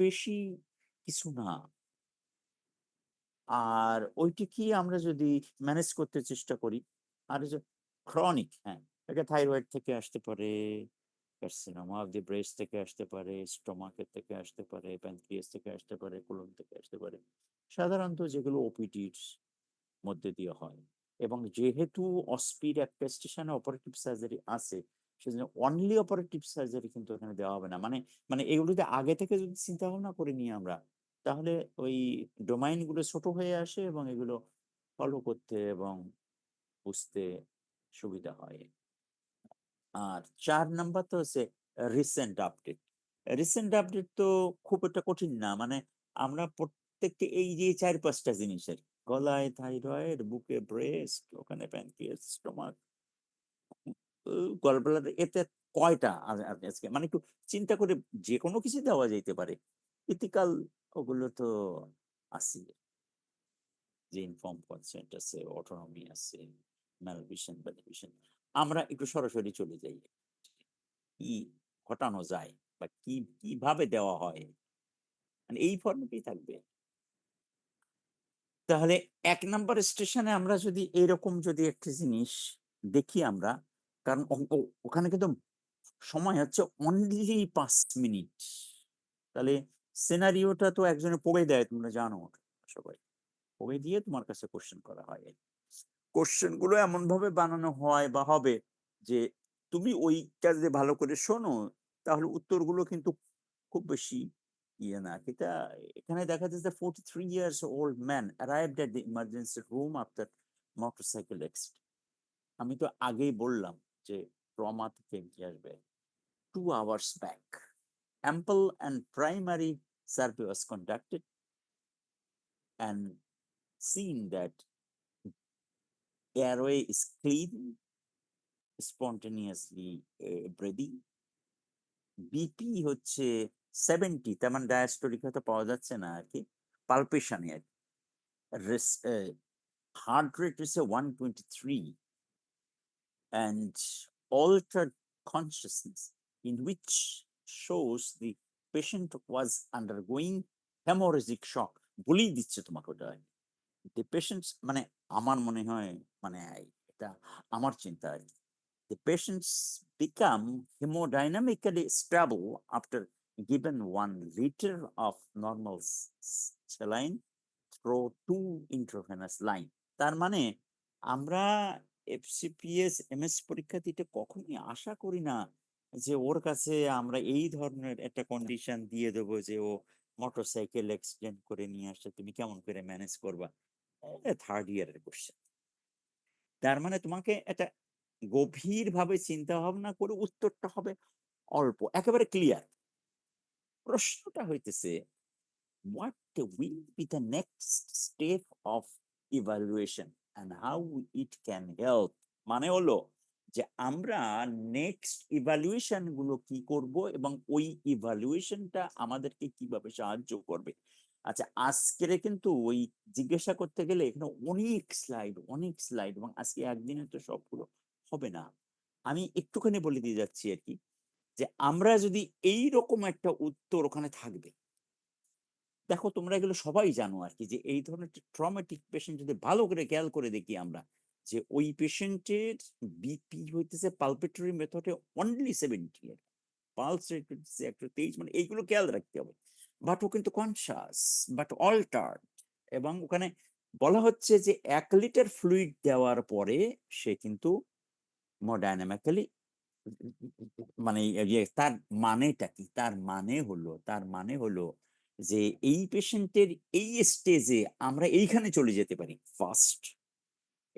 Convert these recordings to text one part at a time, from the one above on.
বেশি কিছু না। আর ওইটিকেই আমরা যদি ম্যানেজ করতে চেষ্টা করি, আর এই যে ক্রনিক, হ্যাঁ, এটা থাইরয়েড থেকে আসতে পারে, কার্সিনোমা অফ দি ব্রেস্ট থেকে আসতে পারে, স্টোমাকের থেকে আসতে পারে, প্যানক্রিয়াস থেকে আসতে পারে, কোলন থেকে আসতে পারে। সাধারণত যেগুলো ওপিডির মধ্যে দিয়ে হয়, এবং যেহেতু অস্পির একটা স্টেশনে অপারেটিভ সার্জারি আছে, সেজন্য অনলি অপারেটিভ সার্জারি কিন্তু এখানে দেওয়া হবে না। মানে এগুলোতে আগে থেকে যদি চিন্তা ভাবনা করে নিই আমরা, তাহলে ওই ডোমাইন গুলো ছোট হয়ে আসে এবং এগুলো ফলো করতে এবং বুঝতে সুবিধা হয়। আর ৪ নাম্বার তো হচ্ছে রিসেন্ট আপডেট। রিসেন্ট আপডেট তো খুব একটা কঠিন না। মানে আমরা প্রত্যেককে এই যে ৪-৫ টা জিনিসের, গলায় থাইরয়েড, বুকে ব্রেস্ট, ওখানে প্যানক্রিয়াস, স্টোমাক, গলব্লাডার, এতে কয়টা আজকে মানে একটু চিন্তা করে যেকোনো কিছু দেওয়া যাইতে পারে। ইথিক্যাল ওগুলো তো আছেই। যে ইনফর্ম কনসেন্ট আছে, অটোনমি আছে, ম্যালভিশন, ভ্যালিডেশন। আমরা একটু সরাসরি চলে যাই। কি ঘটানো যায় বা কিভাবে দেওয়া হয়? মানে এই ফর্মেটেই থাকবে। তাহলে ১ নাম্বার স্টেশনে আমরা যদি এইরকম যদি একটা জিনিস দেখি আমরা, কারণ ওখানে কিন্তু সময় হচ্ছে অনলি ৫ মিনিট। তাহলে সিনারিওটা তো একজনে পড়ে দেয়, তোমরা জানো সবাই। পড়ে দিয়ে তোমার কাছে কোয়েশ্চেন করা হয়। কোয়েশ্চেন গুলো এমনভাবে বানানো হয় বা হবে যে তুমি ওইটা যদি ভালো করে শোনো, তাহলে উত্তরগুলো কিন্তু খুব বেশি ইয়ে না। এটা এখানে দেখা যাচ্ছে 43 years old man arrived at the emergency room after motorcycle accident. আমি তো আগেই বললাম যে ট্রমা থেকে কি আসবে। 2 hours back, ample and primary survey was conducted and seen that airway is clean, spontaneously breathing. BP হচ্ছে 70, তার মানে ডায়াস্টোলিক হয়তো পাওয়া যাচ্ছে না আর কি, পালপেশনে আর কি। হার্ট রেট হচ্ছে 123 and altered consciousness, in which shows the patient was undergoing hemorrhagic shock. বলেই দিচ্ছে তোমাকে ওটা। the patients মানে আমার মনে হয়, মানে এটা আমার চিন্তা আর কি। The patients become hemodynamically stable after given 1 liter of normal saline through 2 intravenous line. তার মানে আমরা এফসিপিএস এমএস পরীক্ষা দিতে কখনোই আশা করি না যে ওর কাছে আমরা এই ধরনের একটা কন্ডিশন দিয়ে দেবো যে ও মোটরসাইকেল অ্যাক্সিডেন্ট করে নিয়ে আসছে, তুমি কেমন করে ম্যানেজ করবা। থার্ড ইয়ারের কোশ্চেন। তার মানে তোমাকে একটা গভীরভাবে চিন্তা ভাবনা করে উত্তরটা হবে অল্প, একেবারে ক্লিয়ার। প্রশ্নটা হইতেছে, what will be the next step of evaluation and how it can help? মানে হলো যে আমরা নেক্সট ইভালুয়েশন গুলো কি করব এবং ওই ইভালুয়েশনটা আমাদেরকে কিভাবে সাহায্য করবে। আচ্ছা, আজকের কিন্তু ওই জিজ্ঞাসা করতে গেলে এখানে অনেক স্লাইড এবং আজকে একদিনে তো সবগুলো হবে না। আমি একটুখানি বলে দিয়ে যাচ্ছি আর কি, যে আমরা যদি এই রকম একটা উত্তর ওখানে থাকবে। দেখো তোমরা এগুলো সবাই জানো আর কি, যে এই ধরনের ট্রমেটিক পেশেন্ট যদি ভালো করে খেয়াল করে দেখি আমরা, যে ওই পেশেন্টের বিপি হইতেছে পালপেটরি মেথডে অনলি 70, পালস রেট হচ্ছে 123, মানে এইগুলো খেয়াল রাখতে হবে। বাট ও কিন্তু কনসাস, বাট অল্টার্ড। এবং ওখানে বলা হচ্ছে যে 1 লিটার ফ্লুইড দেওয়ার পরে সে কিন্তু মোর ডাইনামিক্যালি, মানে তার মানেটা কি, তার মানে হলো যে এই পেশেন্টের এই স্টেজে আমরা এইখানে চলে যেতে পারি ফার্স্ট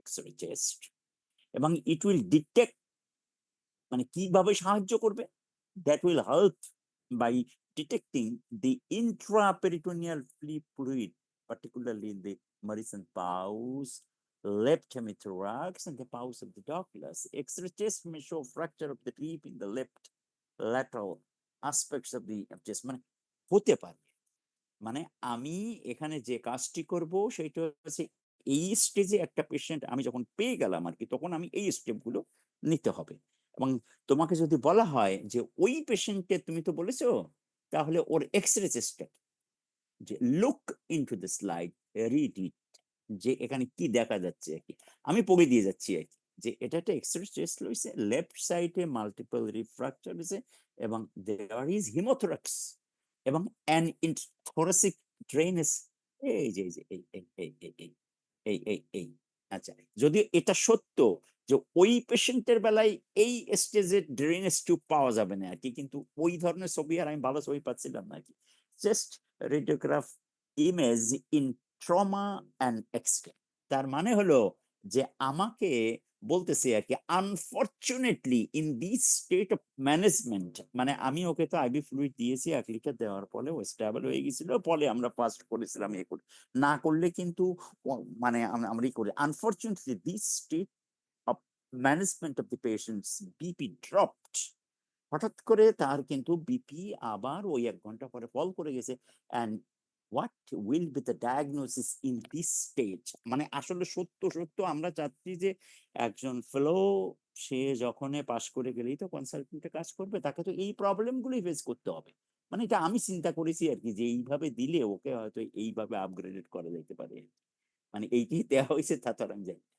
এক্সরে চেস্ট, এবং ইট উইল ডিটেক্ট, মানে কিভাবে সাহায্য করবে, that will help by detecting the intraperitoneal fluid, particularly in the Morrison pause, left hemithorax, and the pause of the Douglas. X-ray test may show fracture of the rib in the left lateral aspects of the chest. মানে হতে পারে, মানে আমি এখানে যে কাজটি করব সেটা হচ্ছে এই স্টেজে একটা পেশেন্ট আমি যখন পেয়ে গেলাম আর কি, তখন আমি এই স্টেপগুলো নিতে হবে। এবং তোমাকে যদি বলা হয় যে ওই পেশেন্টে, তুমি তো বলেছো তাহলে ওর এক্সরে চেষ্টা যে look into the slide, read it, যে এখানে কি দেখা যাচ্ছে আর কি। আমি পড়ে দিয়ে যাচ্ছি আর কি, যে এটা একটা এক্সরে চেস্ট রয়েছে, লেফট সাইডে মাল্টিপল রিফ্রাকচার রয়েছে এবং দেয়ার ইজ হিমোথোরাক্স এবং অ্যান থোরাসিক ড্রেনেজ। এই যে এই যে এই এই এই এই এই এই এই এই আচ্ছা, যদিও এটা সত্য যে ওই পেশেন্টের বেলায় এই স্টেজে ড্রেনেজ টিউব পাওয়া যাবে না আর কি, কিন্তু ওই ধরনের ছবি আর আমি ভালো ছবি পাচ্ছিলাম না আর কি। Just radiograph image in trauma and x-ray. তার মানে হলো যে আমাকে বলতেছে আর কি, unfortunately in this state of management, মানে আমি ওকে তো আইবি ফ্লুইড দিয়েছি, 1 লিটার দেওয়ার ফলে ও স্টেবল হয়ে গেছিল, ফলে আমরা ফাস্ট করেছিলাম এ করে। না করলে কিন্তু মানে আমরাই করি। Unfortunately this state of management of the patients BP dropped. হঠাৎ করে তার কিন্তু বিপি আবার ওই 1 ঘন্টা পরে ফল করে গেছে। And what will be the diagnosis in this stage, মানে আসলে সত্য সত্য আমরা চাচ্ছি যে একজন ফেলো সে যখন পাশ করে গেলেই তো কনসালটেন্টে কাজ করবে, তাকে তো এই প্রবলেমগুলোই ফেস করতে হবে। মানে এটা আমি চিন্তা করেছি আর কি, যে এইভাবে দিলে ওকে হয়তো এইভাবে আপগ্রেডেড করা যেতে পারে। মানে এইটি দেওয়া হয়েছে তা তো আর আমি জানি না।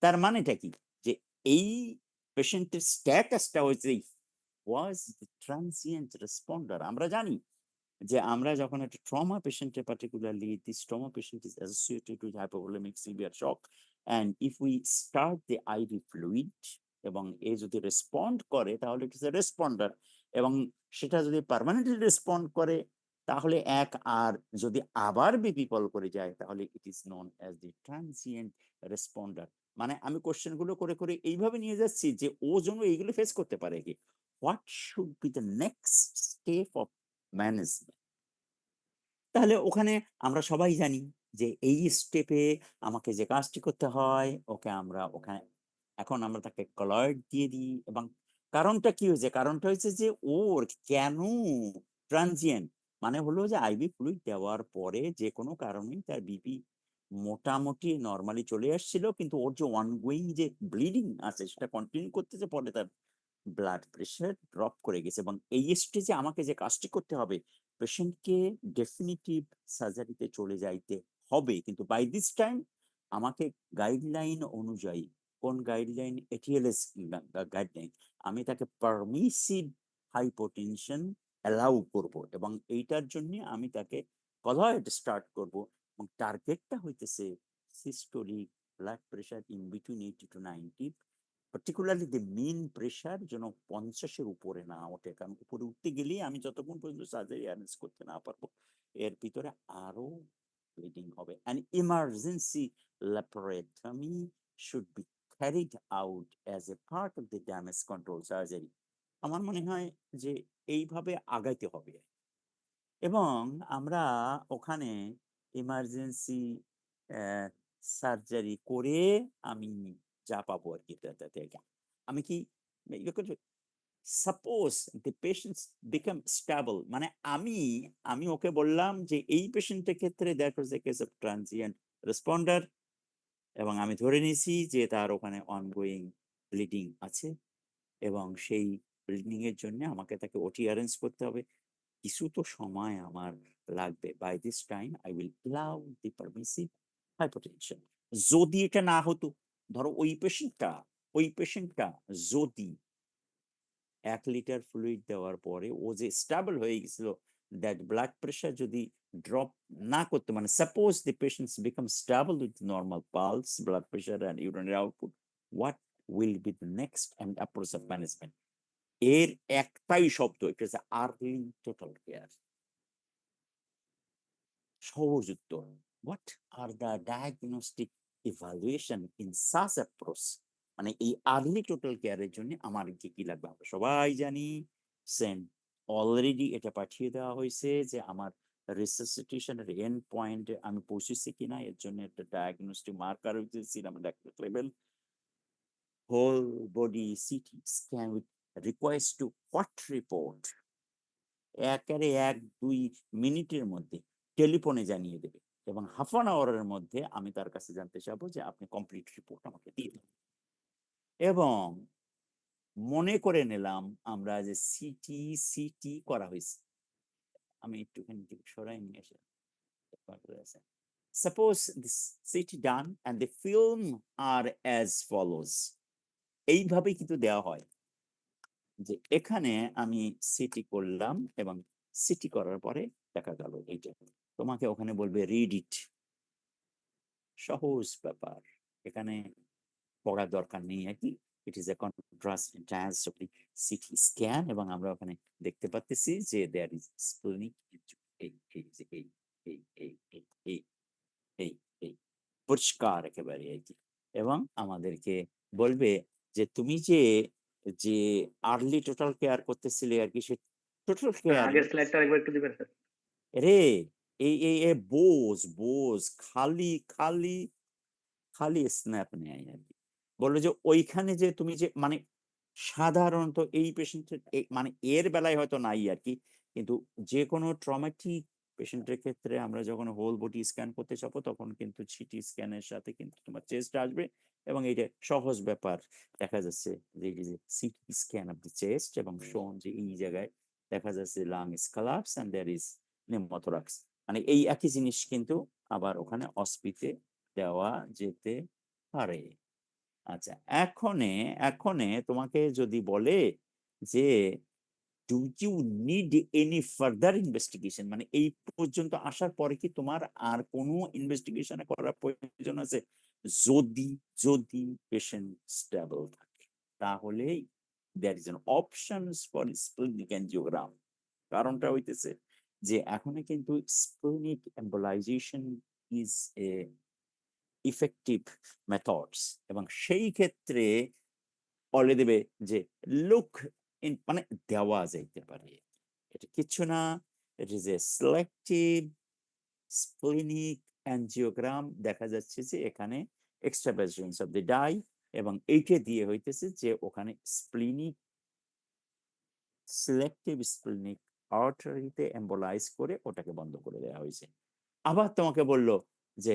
তার মানেটা কি, যে এই পেশেন্টের স্ট্যাটাসটা হয়েছে ওয়াজ দ্য ট্রানজিয়েন্ট রেসপন্ডার। আমরা জানি যে আমরা যখন একটা ট্রমা পেশেন্টের, particularly this trauma patient is associated with hypovolaemic severe shock, and if we start the IV fluid এবং এ যদি রেসপন্ড করে তাহলে ইট ইজ এ রেসপন্ডার, এবং সেটা যদি পার্মানেন্টলি রেসপন্ড করে তাহলে এক, আর যদি আবার বিপি ফল করে যায় তাহলে it is known as the transient responder. মানে আমি কোশ্চেন গুলো করে করে এইভাবে নিয়ে যাচ্ছি যে ও যেন এইগুলো ফেস করতে পারে কি। What should be the next step of management? তাহলে ওখানে আমরা সবাই জানি যে এই স্টেপে আমাকে যে কাজটি করতে হয়, ওকে আমরা ওখানে এখন আমরা তাকে কলয়েড দিয়ে দিই। এবং কারণটা কি হয়েছে, কারণটা হয়েছে যে ওর কেন ট্রানজিয়েন্ট, মানে হলো যে আইভি ফ্লুইড দেওয়ার পরে যে কোনো কারণে তার বিপি মোটামুটি নর্মালি চলে আসছিল, কিন্তু ওর যে অনগোয়িং যে ব্লিডিং আছে সেটা কন্টিনিউ করতেছে, ফলে তার ব্লাড প্রেশার ড্রপ করে গেছে। এবং এই স্টেজে আমাকে যে কাজটি করতে হবে, পেশেন্টকে ডেফিনিটিভ সার্জারিতে চলে যাইতে হবে, কিন্তু বাই দিস টাইম আমাকে গাইডলাইন অনুযায়ী, কোন গাইডলাইন, এটিএলএস গাইডলাইন, আমি তাকে পারমিসিভ হাইপোটেনশন অ্যালাউ করব, এবং এইটার জন্য আমি তাকে কলয়েড স্টার্ট করব। এবং টার্গেটটা হইতেছে systolic blood pressure in between 80 to 90, particularly the mean pressure যেন 50-এর উপরে না ওঠে, কারণ উপরে উঠতে গেলেই আমি যতক্ষণ পর্যন্ত সার্জারি অ্যারেঞ্জ করতে না পারবো এর ভিতরে আরো ব্লিডিং হবে। And emergency laparotomy should be carried out as a part of the damage control surgery. আমার মনে হয় যে এইভাবে আগাইতে হবে। এবং আমরা ওখানে ইমার্জেন্সি সার্জারি করে আমি যা পাবো আর কি, আমি কি suppose the patient become stable, মানে আমি আমি ওকে বললাম যে এই পেশেন্টের ক্ষেত্রে that was A case of transient responder, এবং আমি ধরে নিয়েছি যে তার ওখানে অনগোয়িং ব্লিডিং আছে, এবং সেই ব্লিডিং এর জন্য আমাকে তাকে ওটি অ্যারেঞ্জ করতে হবে। কিছু তো সময় আমার লাগবে। By this time I will allow the permissive hypotension. যদি এটা না হতো, ধরো ওই পেশেন্টটা যদি 1 লিটার ফ্লুইড দেওয়ার পরে ও যে স্টেবল হয়ে গেছিল, দ্যাট ব্লাড প্রেশার যদি ড্রপ না করতো, মানে suppose the patients become stable with normal pulse, blood pressure and urinary output, what will be the next and approach of management? এর একটাই শব্দ, এটা হচ্ছে আর্লি টোটাল কেয়ার। সহজ উত্তর, what are the diagnostic evaluation in such approach? মানে এই early total কেয়ারের জন্য আমার কি কি লাগবে আমরা সবাই জানি। সেম, অলরেডি এটা পাঠিয়ে দেওয়া হয়েছে যে আমার রিসাসিটেশনের এন্ড পয়েন্টে আমি পৌঁছেছি কিনা, এর জন্য একটা ডায়াগনস্টিক মার্কার হইতে serum lactose level, whole body CT scan with request to what report, একেবারে 1-2 মিনিটের মধ্যে টেলিফোনে জানিয়ে দেবে, এবং হাফ-অ্যান-আওয়ারের মধ্যে আমি তার কাছে জানতে চাবো যে আপনি কমপ্লিট রিপোর্ট আমাকে দিয়ে দিন। এবং মনে করে নিলাম আমরা যে সিটি করা হয়েছে, আমি একটুখানি সরাই নিয়ে এসে suppose this city done and the film are as follows এইভাবেই কিন্তু দেওয়া হয় যে এখানে আমি সিটি করলাম এবং সিটি করার পরে দেখা গেল এইটা তোমাকে ওখানে বলবে রিড ইট সহজ ব্যাপার এখানে পড়ার দরকার নেই আর কি ইট is A contrast dance of the CT scan এবং আমরা ওখানে দেখতে পাচ্ছি যে দেয়ার ইজ স্প্লিনিক এই এই যে এই এই এই এই এই এই এই পরিষ্কার একেবারে আর কি এবং আমাদেরকে বলবে যে তুমি যে যে আর্লি টোটাল কেয়ার করতেছিলে আর কি সে টোটাল কেয়ার আগের স্লাইডটা একবার একটু দিবেন স্যার। রে এই এই এই বোঝ বোঝ খালি খালি খালি স্ন্যাপ নেয় আর কি বললো যে ওইখানে যে তুমি যে মানে সাধারণত এই পেশেন্টের মানে এর বেলায় হয়তো নাই আর কি কিন্তু যে কোনো ট্রমাটিক পেশেন্টের ক্ষেত্রে আমরা যখন হোল বডি স্ক্যান করতে যাবো তখন কিন্তু সিটি স্ক্যানের সাথে কিন্তু তোমার চেস্ট আসবে এবং এটা সহজ ব্যাপার দেখা যাচ্ছে যে এই যে CT scan of the chest এবং শোন যে এই জায়গায় দেখা যাচ্ছে লাং স্কালাপস এন্ড দেয়ার ইজ নেমোথোরাক্স মানে এই একই জিনিস কিন্তু আবার ওখানে অস্পিতে দেওয়া যেতে পারে আচ্ছা এখনে এখনে তোমাকে যদি বলে যে do you need any further investigation মানে এই পর্যন্ত আসার পরে কি তোমার আর কোনো ইনভেস্টিগেশন করার প্রয়োজন আছে যদি যদি পেশেন্ট স্টেবল থাকে তাহলে there is an options for splenic angiogram কারণটা হইতেছে যে এখন কিন্তু splenic embolization is a effective methods এবং সেই ক্ষেত্রে বলে দেবে যে লুক ইন মানে দেওয়া যাইতে পারে এটা কিছু না ইট is A selective splenic angiogram দেখা যাচ্ছে যে এখানে এক্সট্রাভার্সনস অফ দি ডাই এবং এইটা দিয়ে হইতেছে যে ওখানে স্প্লিনিক সিলেক্টিভ স্প্লিনিক আর্টারিতে এম্বোলাইজ করে ওটাকে বন্ধ করে দেওয়া হয়েছে আবার তোমাকে বললো যে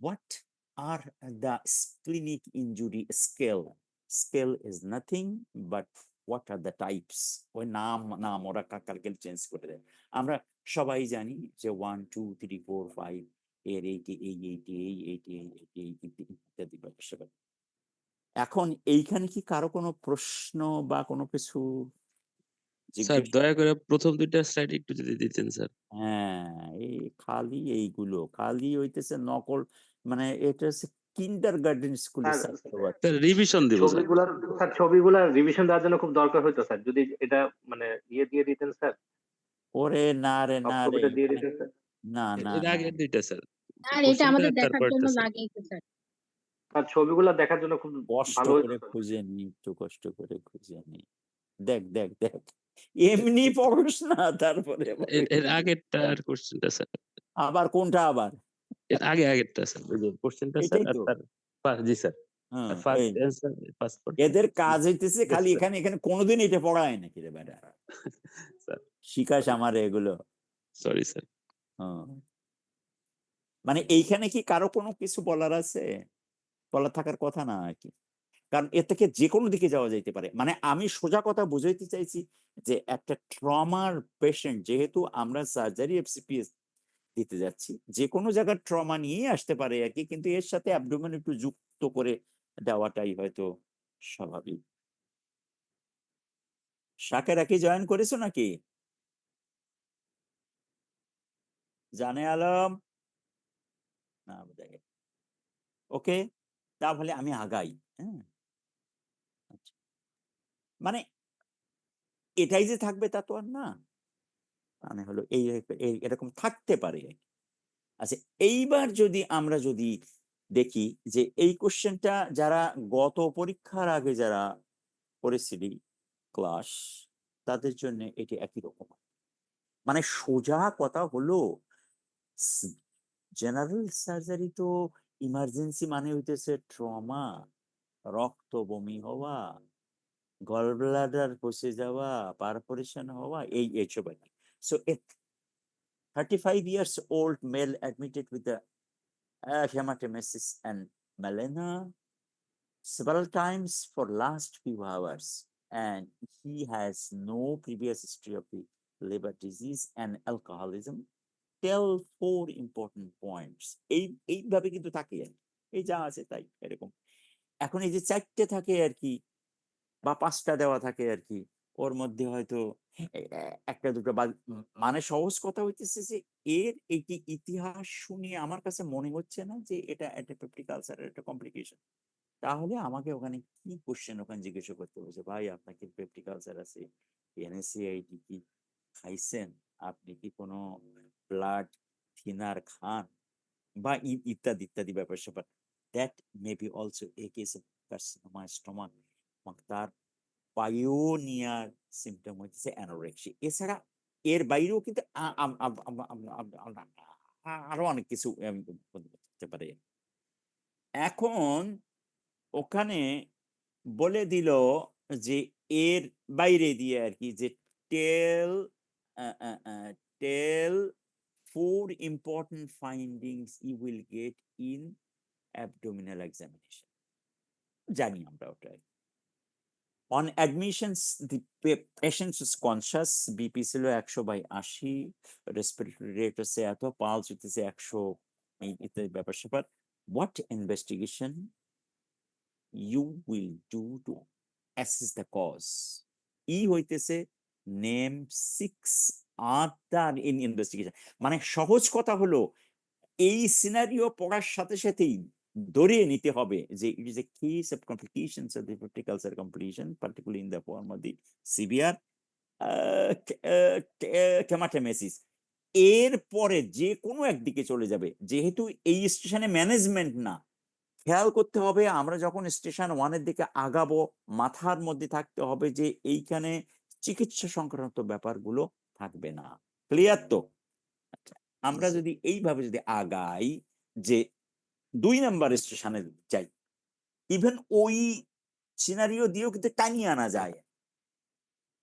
what are the splenic injury scale scale is nothing but what are the types ওই নাম নাম ওরা কালকে চেঞ্জ করে দেয় আমরা সবাই জানি যে 1 2 3 4 5 এর ইত্যাদি ব্যাপার এখন এইখানে কি কারো কোনো প্রশ্ন বা কোনো কিছু স্যার জিজ্ঞেস দয়া করে প্রথম দুইটা স্লাইড একটু যদি দিতেন স্যার। হ্যাঁ এই খালি এইগুলো খালি হইতেছে নকল মানে এটা হচ্ছে কিন্ডার গার্ডেন স্কুলে স্যার স্যার রিভিশন দিব স্যার। ছবিগুলা রিভিশন দেওয়ার জন্য খুব দরকার হইতো স্যার, যদি এটা মানে ইয়ে দিয়ে দিতেন স্যার, ওরে না রে সব না রে ছবিটা দিয়ে মানে দিতেন স্যার। না না এর না আগের দুইটা স্যার। আর এটা কোশ্চেনটা আমাদের আর দেখার জন্য তারপরটা স্যার। লাগেই তো স্যার। আর ছবিগুলা দেখার জন্য খুব কষ্ট ভালো হইতো করে স্যার। খুঁজে নি একটু কষ্ট করে খুঁজে নি দেখ দেখ দেখ এমনি পড়স না তারপরে আবার এর আগেরটা আর কোশ্চেনটা স্যার। আবার কোনটা আবার এর আগেরটা স্যার। ওই যে কোশ্চেনটা স্যার এটাই আর তো তার জি স্যার। হ্যাঁ আর ফার্স্ট এই অ্যানসার পাসপোর্ট এদের কাজ হইতেছে Yes, খালি sir. এখানে এখানে কোনোদিন এটা পড়ায় নাকি রে বেটা স্যার শিখাস আমার এগুলো সরি স্যার। হ্যাঁ মানে এইখানে কি কারো কোনো কিছু বলার আছে বলার থাকার কথা না আর কি কারণ এর থেকে যে কোনো দিকে যাওয়া যাইতে পারে মানে আমি সোজা কথা বুঝাইতে চাইছি যে একটা ট্রমার পেশেন্ট যেহেতু আমরা সার্জারি এফসিপিএস দিতে যাচ্ছি যে কোনো জায়গার ট্রমা নিয়ে আসতে পারে আর কি কিন্তু এর সাথে অ্যাবডোমেন একটু যুক্ত করে দেওয়াটাই হয়তো স্বাভাবিক শাকেরা কি জয়েন করেছো নাকি জানে আলম না বোধহয় ওকে তাহলে আমি আগাই হ্যাঁ আচ্ছা। মানে এটাই যে থাকবে তা তো আর না মানে হলো এরকম থাকতে পারে আচ্ছা এইবার যদি আমরা যদি দেখি যে এই কোশ্চেনটা যারা গত পরীক্ষার আগে যারা করেছিলি ক্লাস তাদের জন্য এটি একই রকম মানে সোজা কথা হলো জেনারেল সার্জারি তো ইমার্জেন্সি মানে হইতেছে ট্রমা রক্ত বমি হওয়া গলব্লাডার পচে যাওয়া পারফোরেশন হওয়া এইসব আর কি so 35 years old male admitted with the hematemesis and melena several times for last few hours and he has no previous history of the liver disease and alcoholism. Tell 4 important points. এইভাবে কিন্তু থাকে আর কি। এই যা আছে তাই এরকম। এখন এই যে 4টে থাকে আর কি বা 5টা দেওয়া থাকে আর কি, ওর মধ্যে হয়তো একটা দুটো বা মানে সহজ কথা হইতেছে যে এর এইটি ইতিহাস শুনে আমার কাছে মনে হচ্ছে না যে এটা একটা পেপটিক আলসারের একটা কমপ্লিকেশন। তাহলে আমাকে ওখানে কি কোশ্চেন ওখানে জিজ্ঞাসা করতে হবে যে ভাই আপনার কি পেপটিক আলসার আছে, এনএসএআইডি কি খাইছেন, আপনি কি কোনো ব্লাড থিনার খান বা ইত্যাদি ইত্যাদি ব্যাপার স্যাপার। That may be also a case of carcinoma stomach. তার পাইওনিয়ার সিমটম হচ্ছে অ্যানোরেক্সিয়া। এছাড়া এর বাইরেও কিন্তু আরো অনেক কিছু হতে পারে। এখন ওখানে বলে দিল যে এর বাইরে দিয়ে আর কি যে টেল টেল 4 important findings you will get in abdominal examination. জানি আমরা ওটা। On admissions, the patient is conscious, BP ছিল 100/80, respiratory rate হচ্ছে এত, pulse হইতেছে 100, ইত্যাদি ব্যাপার স্যাপার। What investigation you will do to assess the cause? হইতেছে name 6 other in investigation। মানে সহজ কথা হলো এই সিনারিও পড়ার সাথে সাথেই ধরে নিতে হবে যে it is a case of complications of the peptic ulcer completion, particularly in the form of the severe hematemesis। এরপরে যে কোনো একদিকে চলে যাবে, যেহেতু এই স্টেশনে ম্যানেজমেন্ট না। খেয়াল করতে হবে আমরা যখন স্টেশন 1-এর দিকে আগাবো, মাথার মধ্যে থাকতে হবে যে এইখানে চিকিৎসা সংক্রান্ত ব্যাপারগুলো থাকবে না। ক্লিয়ার তো? আমরা যদি এইভাবে যদি আগাই যে 2 নাম্বার স্টেশনে যাই, ইভেন ওই সিনারিও দিয়েও কিন্তু টানিয়ে আনা যায়।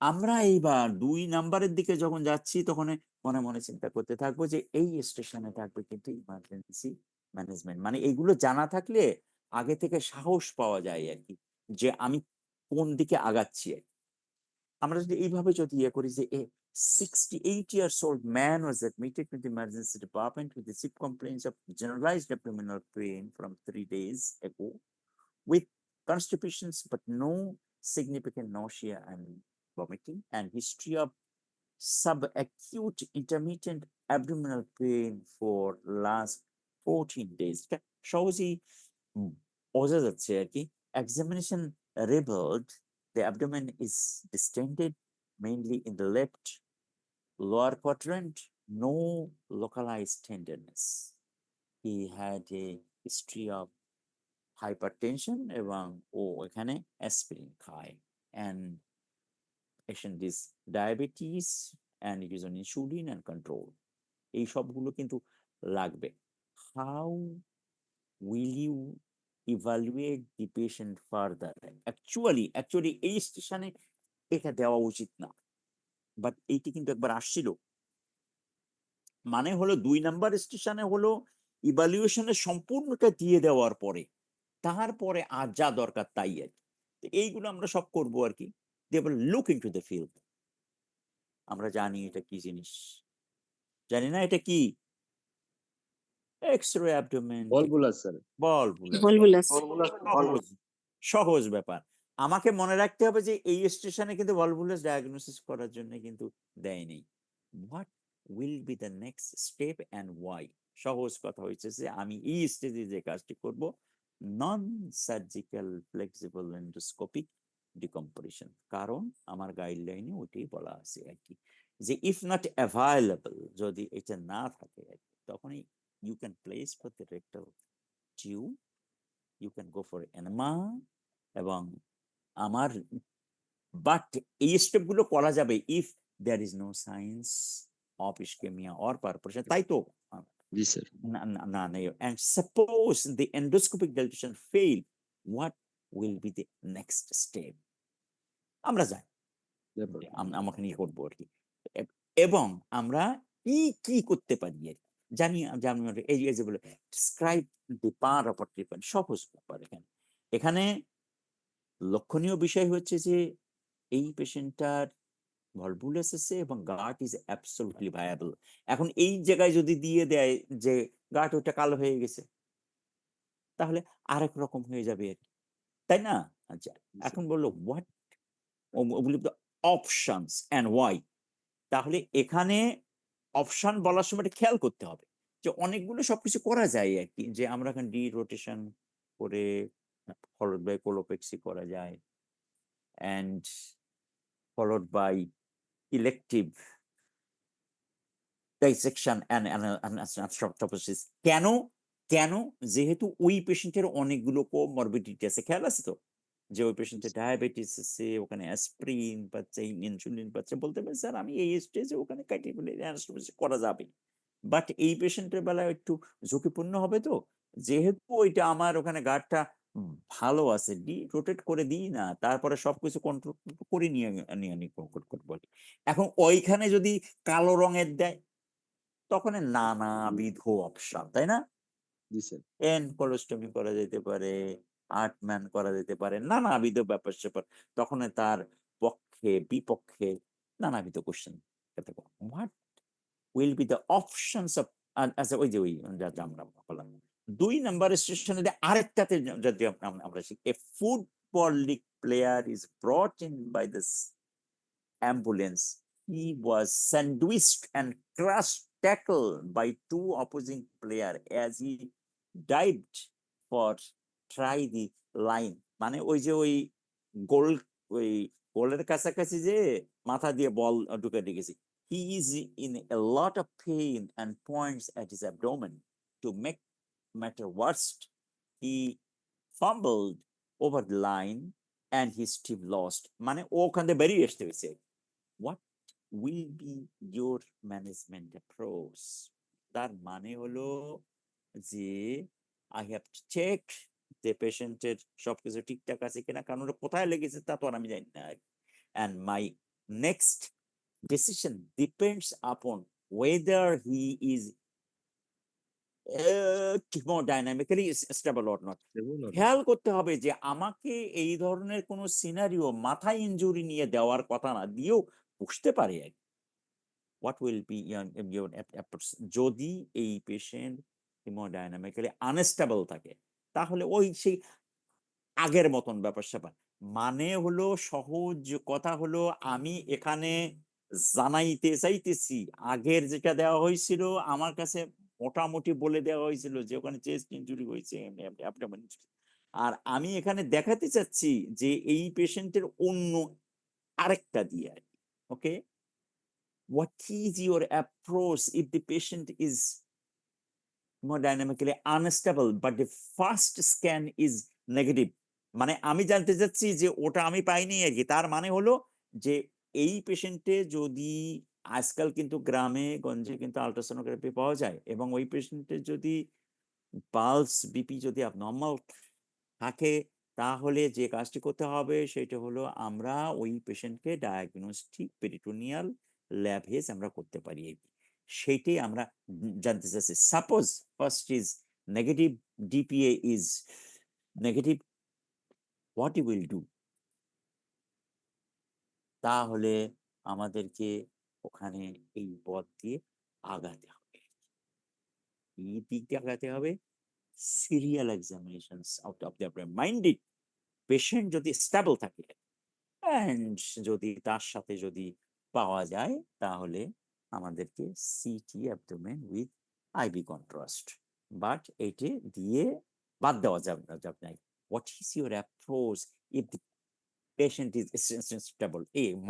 আমরা এইবার 2 নাম্বারের দিকে যখন যাচ্ছি তখন মনে মনে চিন্তা করতে থাকবো যে এই স্টেশনে থাকবে কিন্তু ইমার্জেন্সি ম্যানেজমেন্ট। মানে এইগুলো জানা থাকলে আগে থেকে সাহস পাওয়া যায় আর কি, যে আমি কোন দিকে আগাচ্ছি। আমরা যদি এইভাবে যদি ইয়ে করি যে 68 years old man was admitted to the emergency department with the severe complaints of generalized abdominal pain from 3 days ago with constipations but no significant nausea and vomiting and history of subacute intermittent abdominal pain for last 14 days. সহজেই বোঝা যাচ্ছে আর কি। Examination revealed the abdomen is distended mainly in the left lower quadrant, no localized tenderness. He had a history of hypertension এবং ও এখানে aspirin খায়, and patient is diabetes and it is on insulin and control. এই সবগুলো কিন্তু লাগবে। How will you evaluate the patient further? Actually এই স্টেশনে এটা দেওয়া উচিত না, বাট এইটি কিন্তু একবার আসছিল। মানে হলো 2 নাম্বার স্টেশনে হলো ইভালুয়েশনের সম্পূর্ণটা দিয়ে দেওয়ার পরে তারপরে আর যা দরকার তাই আর কি। তো এইগুলো আমরা সব করবো আর কি। They will look into the field. আমরা জানি এটা কি জিনিস, জানি না এটা কি? X-ray abdomen, Volvulus, sir. বলবুলাস, volvulus. সহজ সহজ ব্যাপার। আমাকে মনে রাখতে হবে যে এই স্টেশনে কিন্তু ভলভুলাস ডায়াগনোসিস করার জন্য কিন্তু দেয়নি। What will be the next step and why? সহজ কথা হয়েছে যে আমি এই স্টেজে যে কাজটি করব non surgical flexible endoscopic decompression, কারণ আমার গাইডলাইনে ওইটাই বলা আছে আর কি, যে ইফ নট অ্যাভেলেবল, যদি এটা না থাকে আর কি, তখনই you can place for the rectal tube, you can go for enema এবং আমার বাট এই স্টেপ গুলো করা যাবে if there is no signs of ischemia or perforation, তাই তো? Yes, sir. না নেই। And suppose the endoscopic dilatation fail, what will be the next step? আমরা যাই, আমাকে নিয়ে করবো আর কি। এবং আমরা কি করতে পারি আর কি জানি। এই যে বলে scribe the per of treatment, সহজ ব্যাপার। এখানে লক্ষণীয় বিষয় হচ্ছে যে এই পেশেন্টটার ভলভুলাসে এবং গাট ইজ অ্যাবসলিউটলি ভায়াবল। এখন এই জায়গায় যদি দিয়ে দেয় যে গাট ওটা কালো হয়ে গেছে, তাহলে আরেক রকম হয়ে যাবে আর কি, তাই না? আচ্ছা, এখন বললো হোয়াট অপশনস অ্যান্ড ওয়াই। তাহলে এখানে অপশন বলার সময় একটা খেয়াল করতে হবে যে অনেকগুলো সবকিছু করা যায় আর কি, যে আমরা এখন ডি রোটেশন করে ফলোড বাই কোলোপেক্সি করা যায়, and followed by elective dissection and কেন কেন যেহেতু ওই পেশেন্টের অনেকগুলো কোমরবিডিটি আছে, খেয়াল আছে তো, যে ওই পেশেন্টের ডায়াবেটিস আছে, ওখানে অ্যাসপ্রিন পাচ্ছে, ইনসুলিন পাচ্ছে, বলতে পারে স্যার আমি এই স্টেজে ওখানে কাটিয়ে ফেলে অ্যানাস্টেসিস করা যাবে। বাট এই পেশেন্টের বেলায় একটু ঝুঁকিপূর্ণ হবে তো, যেহেতু ওইটা আমার ওখানে গার্ডটা ভালো আছে, ডি রোটেট করে দিই না, তারপরে সবকিছু কন্ট্রোল করে নিয়ে নিয়ে নিয়ে বলি। এখন ওইখানে যদি কালো রঙের দেয়, তখন নানাবিধ অপশন, তাই না? জি স্যার। এন কোলোস্টমি করা যেতে পারে, আর্টম্যান করা যেতে পারে, নানাবিধ ব্যাপার স্যাপার। তখন তার পক্ষে বিপক্ষে নানাবিধ question. What will be the options of, আচ্ছা ওই যে ওই যা আমরা বললাম 2 নাম্বার স্টেশনে আরেকটাতে যদি আমরা শিখি, a football league player is brought in by this ambulance. He was sandwiched and crushed tackle by 2 opposing player as he dived for try the line. মানে ওই যে ওই গোল, ওই গোলের কাছাকাছি যে মাথা দিয়ে বল ঢুকে রেখেছি। He is in a lot of pain and points at his abdomen. To make matter worse, he fumbled over the line and his team lost. মানে ও ওখান থেকে বেরিয়ে আসতে হয়েছে। What will be your management approach? তার মানে হলো যে I have to check যে পেশেন্টের সবকিছু ঠিকঠাক আছে কিনা, কারণ ওটা কোথায় লেগেছে তা তো আর আমি জানি না। And my next decision depends upon whether he is hemodynamically stable or not. খেয়াল করতে হবে যে আমাকে এই ধরনের কোন সিনারিও মাথায় ইনজুরি নিয়ে দেওয়ার কথা না দিয়েও বুঝতে পারে আর কি। What will be your approach? যদি এই পেশেন্ট হেমোডাইনামিক্যালি আনস্টেবল থাকে, তাহলে ওই সেই আগের মতন ব্যাপার স্যাপার। মানে হলো সহজ কথা হলো, আমি এখানে জানাইতে চাইতেছি আগের যেটা দেওয়া হয়েছিল আমার কাছে মোটামুটি বলে দেওয়া হয়েছিল যে ওখানে চেস্ট ইনজুরি হয়েছে, abdomen injury। আর আমি এখানে দেখাতে চাচ্ছি যে এই পেশেন্টের অন্য আরেকটা দিয়ে আর কি। ওকে, what is your approach if the patient is hemodynamically unstable but the first scan is negative? মানে আমি জানতে চাচ্ছি যে ওটা আমি পাইনি আর কি, তার মানে হলো যে এই পেশেন্টে যদি আজকাল কিন্তু গ্রামে গঞ্জে কিন্তু আল্ট্রাসোনোগ্রাফি পাওয়া যায়, এবং ওই পেশেন্টের যদি পালস বিপি যদি abnormal থাকে, তাহলে যে কাজটি করতে হবে সেটা হলো আমরা ওই পেশেন্টকে ডায়াগনস্টিক পেরিটোনিয়াল ল্যাব হেজ আমরা করতে পারি আর কি। সেইটাই আমরা জানতে চাচ্ছি। Suppose first is negative, DPA is negative, what you will do? তাহলে আমাদেরকে ওখানে এই পথ দিয়ে আগাতে হবে। এই দিক দিয়ে আগাতে হবে, serial examinations of the minded patient যদি স্টেবল থাকে, অ্যান্ড যদি তার সাথে যদি পাওয়া যায়, তাহলে আমাদেরকে CT abdomen with IV contrast, but এটি দিয়ে বাদ দেওয়া যাবে না। What is your approach if the patient is stable?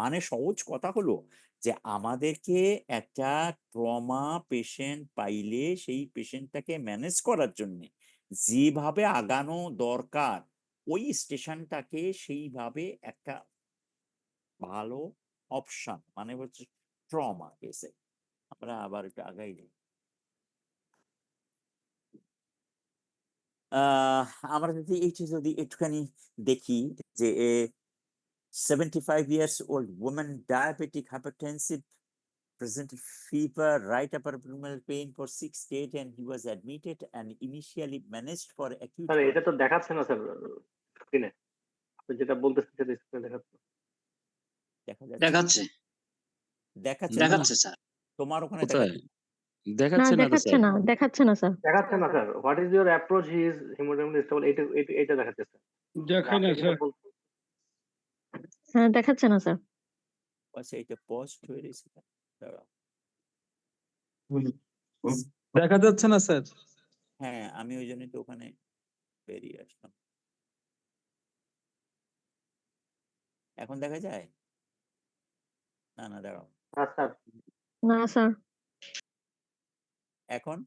মানে সহজ কথা হলো যে আমাদেরকে একটা ট্রমা পেশেন্ট পাইলে সেই পেশেন্টটাকে ম্যানেজ করার জন্য যেভাবে আগানো দরকার, ওই স্টেশনটাকে সেইভাবে একটা ভালো অপশন, মানে হচ্ছে ট্রমা কেসে আমরা আবার একটু আগাই যাই। আমরা যদি একটুখানি দেখি যে 75 years old woman, diabetic, hypertensive, presented fever, right upper abdominal pain for 6 days, and he was admitted and initially managed for acute. Sir এটা তো দেখাচ্ছে না স্যার স্ক্রিনে। আপনি যেটা বলতেছেন সেটা স্ক্রিনে দেখাচ্ছে। দেখা যাচ্ছে দেখাচ্ছে। দেখাচ্ছে না, তোমার, স্যার। তোমার ওখানে কোথায়? দেখাচ্ছে? না দেখাচ্ছে না তো দেখাচ্ছে স্যার। না, দেখাচ্ছে না স্যার। দেখাচ্ছে না sir. What is your approach he is haemodynamic stable, এটা দেখাচ্ছে স্যার। দেখাই না আপনি যেটা স্যার। বলছেন হ্যাঁ দেখাচ্ছে না স্যার। আচ্ছা এটা পোস্ট হয়ে রয়েছে, দাঁড়াও। দেখা যাচ্ছে না স্যার। হ্যাঁ আমি ওই জন্যই তো ওখানে বেরিয়ে আসলাম। এখন দেখা যায়? না না দাঁড়াও, হ্যাঁ স্যার। না স্যার। এখন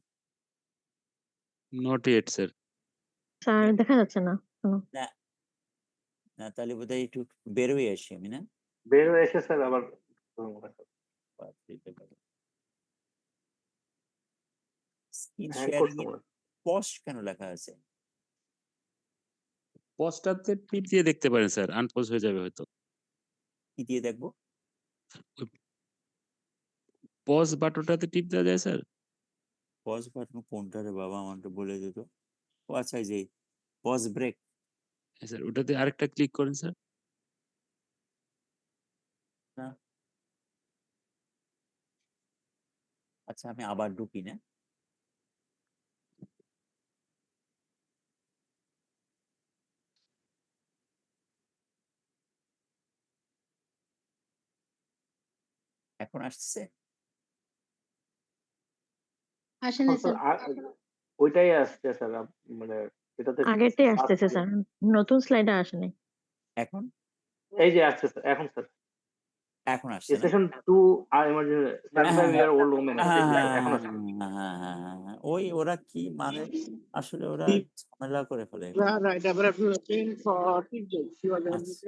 নট ইয়েট স্যার। স্যার দেখা যাচ্ছে না কেন? না না তাহলে বোধহয় একটু বের হয়ে আসি আমি, না বের হয়ে এসে স্যার আবার স্ক্রিন হ্যাং শেয়ারিং করছে এ মনে হয়। পোস্ট কেন লেখা আছে? পজটাতে টিপ দিয়ে দেখতে পারেন স্যার, আনপজ হয়ে যাবে হয়তো। কি দিয়ে দেখবো? পজ বাটনটাতে টিপ দেওয়া যায় স্যার। পজ বাটন কোনটা রে বাবা, আমাকে বলে দিত। ও আচ্ছা এই যে পজ ব্রেক। হ্যাঁ স্যার, ওটাতে আরেকটা ক্লিক করেন স্যার। না আচ্ছা আমি আবার ঢুকি, না এখন আসছে? আসে না স্যার স্যার। ওইটাই আসছে স্যার। মানে এটাতে আগেরটাই আসতেছে স্যার, নতুন স্লাইডে আসে নাই। এখন এই যে আসছে স্যার, এখন স্যার এখন আসছে না? সেশন 2 আর emergency survive year old women এখন আসছে। ওই ওরা কি মানে আসলে ওরা ঝামেলা করে ফেলে। Right, I have been for teachers. She was আচ্ছা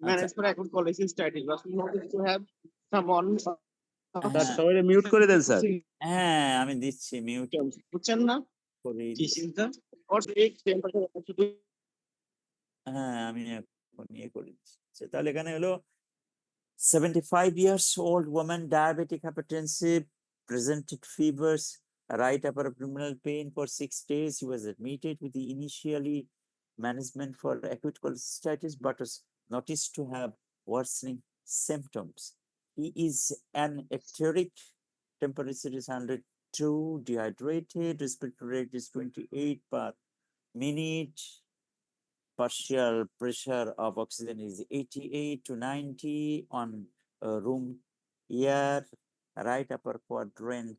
managed for account policy strategy. Was wanted to have someone. Sir হ্যাঁ সবাই মিউট করে দেন স্যার। হ্যাঁ আমি দিচ্ছি, মিউট বুঝছেন না? করে জি স্যার। Or take 10%. হ্যাঁ আমি এখন ইয়ে করে দিচ্ছি। আচ্ছা, তাহলে এখানে হলো 75 years old woman, diabetic, hypertensive, presented fevers, right upper abdominal pain for 6 days. He was admitted with the initially management for acute cholecystitis, but was noticed to have worsening symptoms. He is anechoic, temperature is 102, dehydrated, respiratory rate is 28 per minute, partial pressure of oxygen is 88 to 90 on room air, right upper quadrant,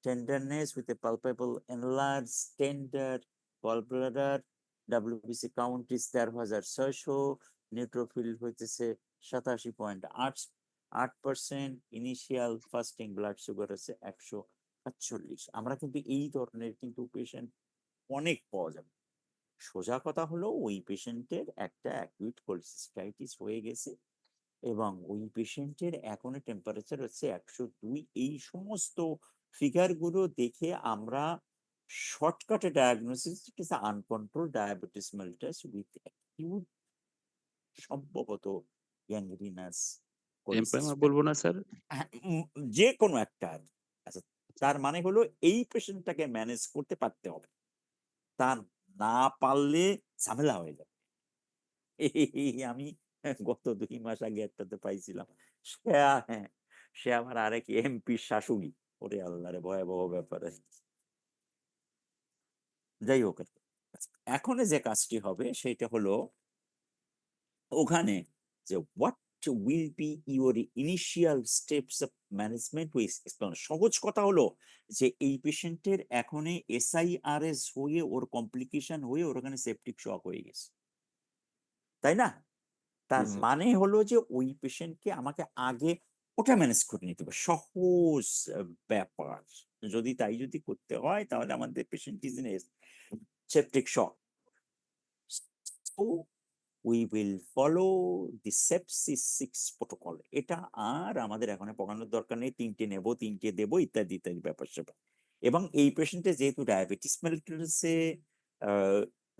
tenderness with a palpable enlarged tender gallbladder, WBC count is 13,600, neutrophil হইতেছে 87.8%, initial fasting blood sugar আছে 148। আমরা কিন্তু এই ধরনের কিন্তু patient অনেক পাওয়া যাবে। সোজা কথা হলো ওই পেশেন্টের একটা অ্যাকিউট কোলসিস্টাইটিস হয়ে গেছে এবং ওই পেশেন্টের এখন টেম্পারেচার হচ্ছে 102। এই সমস্ত ফিগার গুলো দেখে আমরা শর্টকাটে diagnosis, it is uncontrol diabetes mellitus with acute সম্ভবত গ্যাংগ্রিনাস এমপাইমা বলবো না স্যার। যে কোনো একটা। আচ্ছা তার মানে হলো এই পেশেন্টটাকে ম্যানেজ করতে পারতে হবে, তার না পারলে ঝামেলা হয়ে যাবে। আমি গত 2 মাস আগে একটাতে পাইছিলাম, হ্যাঁ সে আমার আরেক এমপির শাশুড়ি। ওরে আল্লাহ রে, ভয়াবহ ব্যাপার। যাই হোক, এখন যে কাজটি হবে সেটা হলো ওখানে যে what will B your initial steps of management with. সহজ কথা হলো যে এই পেশেন্টের এখন SIRS হয়ে ওর কমপ্লিকেশন হয়ে ওর ওখানে সেপটিক শক হয়ে গেছে, তাই না? তার জি স্যার। মানে হলো যে ওই পেশেন্টকে আমাকে আগে ওটা ম্যানেজ করে নিতে হবে, সহজ ব্যাপার। যদি করতে হয় তাহলে আমাদের patient is in septic shock, so we will follow the sepsis 6 protocol. এটা আর আমাদের এখন পড়ানোর দরকার নেই, 3টে নেব 3টে দেবো ইত্যাদি ইত্যাদি ব্যাপার স্যাপার। এবং এই পেশেন্টে যেহেতু ডায়াবেটিস মেলিটাসে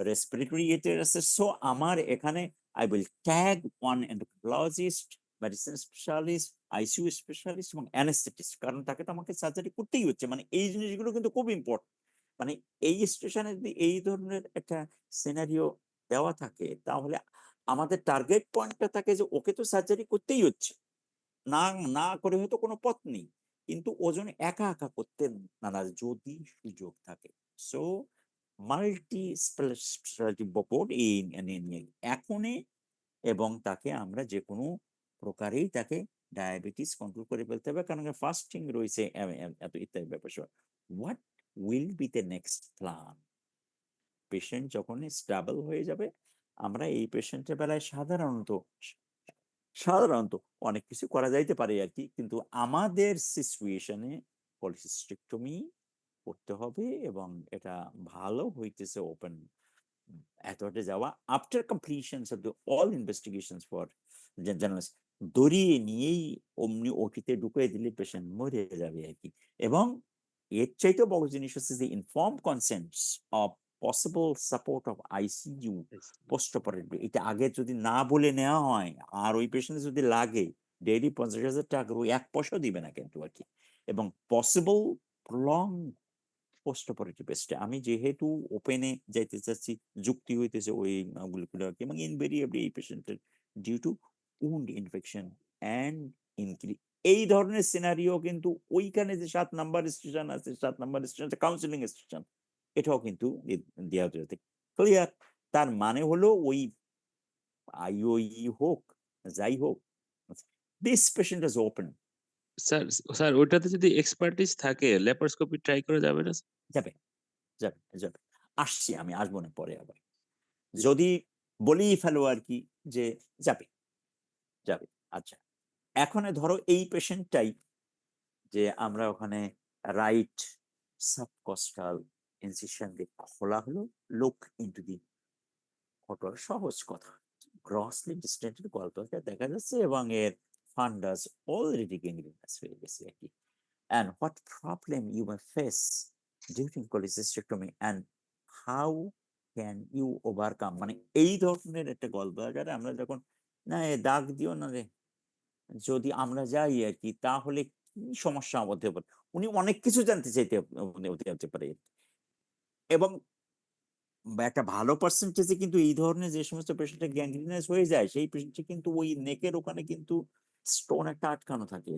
রেসপিরেটরি এতে আছে, সো আমার এখানে I will tag one endocrinologist, medicine specialist, ICU specialist এবং অ্যানেস্থেটিস্ট, কারণ তাকে তো আমাকে সার্জারি করতেই হচ্ছে। মানে এই জিনিসগুলো কিন্তু খুব ইম্পর্টেন্ট। মানে এই স্টেশনে যদি এই ধরনের একটা সিনারিও দেওয়া থাকে তাহলে আমাদের টার্গেট পয়েন্টটা থাকে যে ওকে তো সার্জারি করতেই হচ্ছে, না না করে হয়তো কোনো পথ নেই, কিন্তু ওজন একা একা করতে নানা যদি সুযোগ থাকে। সো মাল্টি স্পেশালিটি বোর্ড এই নিয়ে এখনই, এবং তাকে আমরা যে কোনো প্রকারেই তাকে ডায়াবেটিস কন্ট্রোল করে ফেলতে হবে, কারণ ফাস্টিং রয়েছে এত ইত্যাদি ব্যাপার। What will be the next plan? Patient যখন স্টেবল হয়ে যাবে, আমরা এই পেশেন্টের বেলায় সাধারণত অনেক কিছু করা যাইতে পারে আর কি, কিন্তু আমাদের সিচুয়েশনে পলিসিস্টেক্টমি করতে হবে, এবং এটা ভালো হইতেছে ওপেন এতটা যাওয়া after completion of the all investigations for journalist দড়িয়ে নিয়েই অমনি ওটিতে ঢুকিয়ে দিলে পেশেন্ট মরে যাবে আর কি। এবং এর চাইতেও বড় জিনিস হচ্ছে যে inform কনসেন্টস of possible support of ICU post operative, এটা আগে যদি না বলে নেওয়া হয়, আর ওই পেশেন্ট যদি লাগে ডেইলি 50,000 টাকা, ওই 1 পয়সাও দিবে না কিন্তু আর কি। এবং possible prolong post operative stay, আমি যেহেতু ওপেনে যাইতে চাচ্ছি, যুক্তি হইতেছে ওই গুলো আর কি, এবং ইনভেরিয়েবলি এই পেশেন্টের due to wound infection and ইনক্রি, এই ধরনের সিনারিও কিন্তু ওইখানে যে 7 নাম্বার স্টেশন আছে, 7 নাম্বার স্টেশন কাউন্সিলিং স্টেশন, এটাও কিন্তু দেওয়া যেতে ক্লিয়ার। তার মানে হলো ওই আইওই হোক যাই হোক, this patient is open. Sir, sir ওইটাতে যদি এক্সপার্টিস থাকে ল্যাপারোস্কোপি ট্রাই করা যাবে না? যাবে যাবে যাবে, আসছি আমি, আসবো না পরে আবার, যদি বলেই ফেলো আর কি যে যাবে যাবে। আচ্ছা, এখন ধরো এই পেশেন্টটাই যে আমরা ওখানে রাইট সাবকস্টাল ইনসিশন দিয়ে খোলা হলো, লুক ইনটু দি ফটো, সহজ কথা, গ্রসলি ডিস্টেন্টেড গল্পটা দেখা যাচ্ছে, এবং এর ফান্ডাস অলরেডি গ্যাংগ্রিনাস হয়ে গেছে আর কি। And what problem you may face during cholecystectomy and how can you overcome, মানে এই ধরনের একটা গল্প যারা আমরা যখন না দাগ দিও না রে, যদি আমরা যাই আর কি, তাহলে কি সমস্যা হতে পারে, উনি অনেক কিছু জানতে চাইতে হতে পারে। এবং একটা ভালো পার্সেন্টেজে কিন্তু এই ধরনের যে সমস্ত পেশেন্টের গ্যাংগ্রিনাস হয়ে যায়, সেই পেশেন্টে কিন্তু ওই নেকের ওখানে কিন্তু স্টোন একটা আটকানো থাকে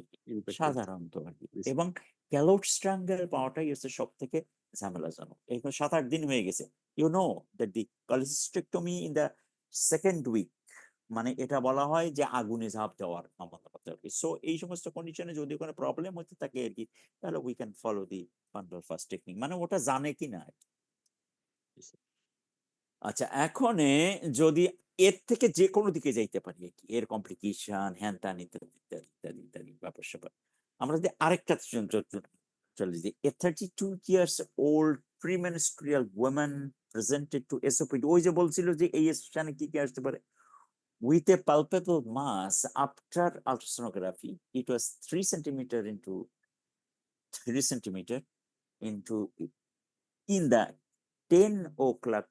সাধারণত আর কি। এবং ক্যালোট স্ট্রাঙ্গেল পাওয়াটাই হচ্ছে সব থেকে ঝামেলাজনক। এখন 7-8 দিন হয়ে গেছে, you know that the cholecystectomy in the second week, মানে এটা বলা হয় যে আগুনে ঝাঁপ দেওয়ার আমাদের কথা আর কি। সো এই সমস্ত কন্ডিশনে যদি কোনো প্রবলেম হতে থাকে আর কি, তাহলে we can follow the fundal first technique, মানে ওটা জানে কি না আর কি। আচ্ছা, এখন যদি এর থেকে যে কোনো দিকে যাইতে পারি আর কি, এর কমপ্লিকেশন হ্যান ত্যান ইত্যাদি ইত্যাদি ইত্যাদি ইত্যাদি ব্যাপার স্যাপার, আমরা যদি আরেকটা চলে যাই, এ 32 years old premenstrual woman presented to SOPD, ওই যে বলছিল যে এই স্টেশনে কি কি আসতে পারে, with a palpable mass after ultrasonography. It was 3 centimeter into 3 centimeter into in the 10 o'clock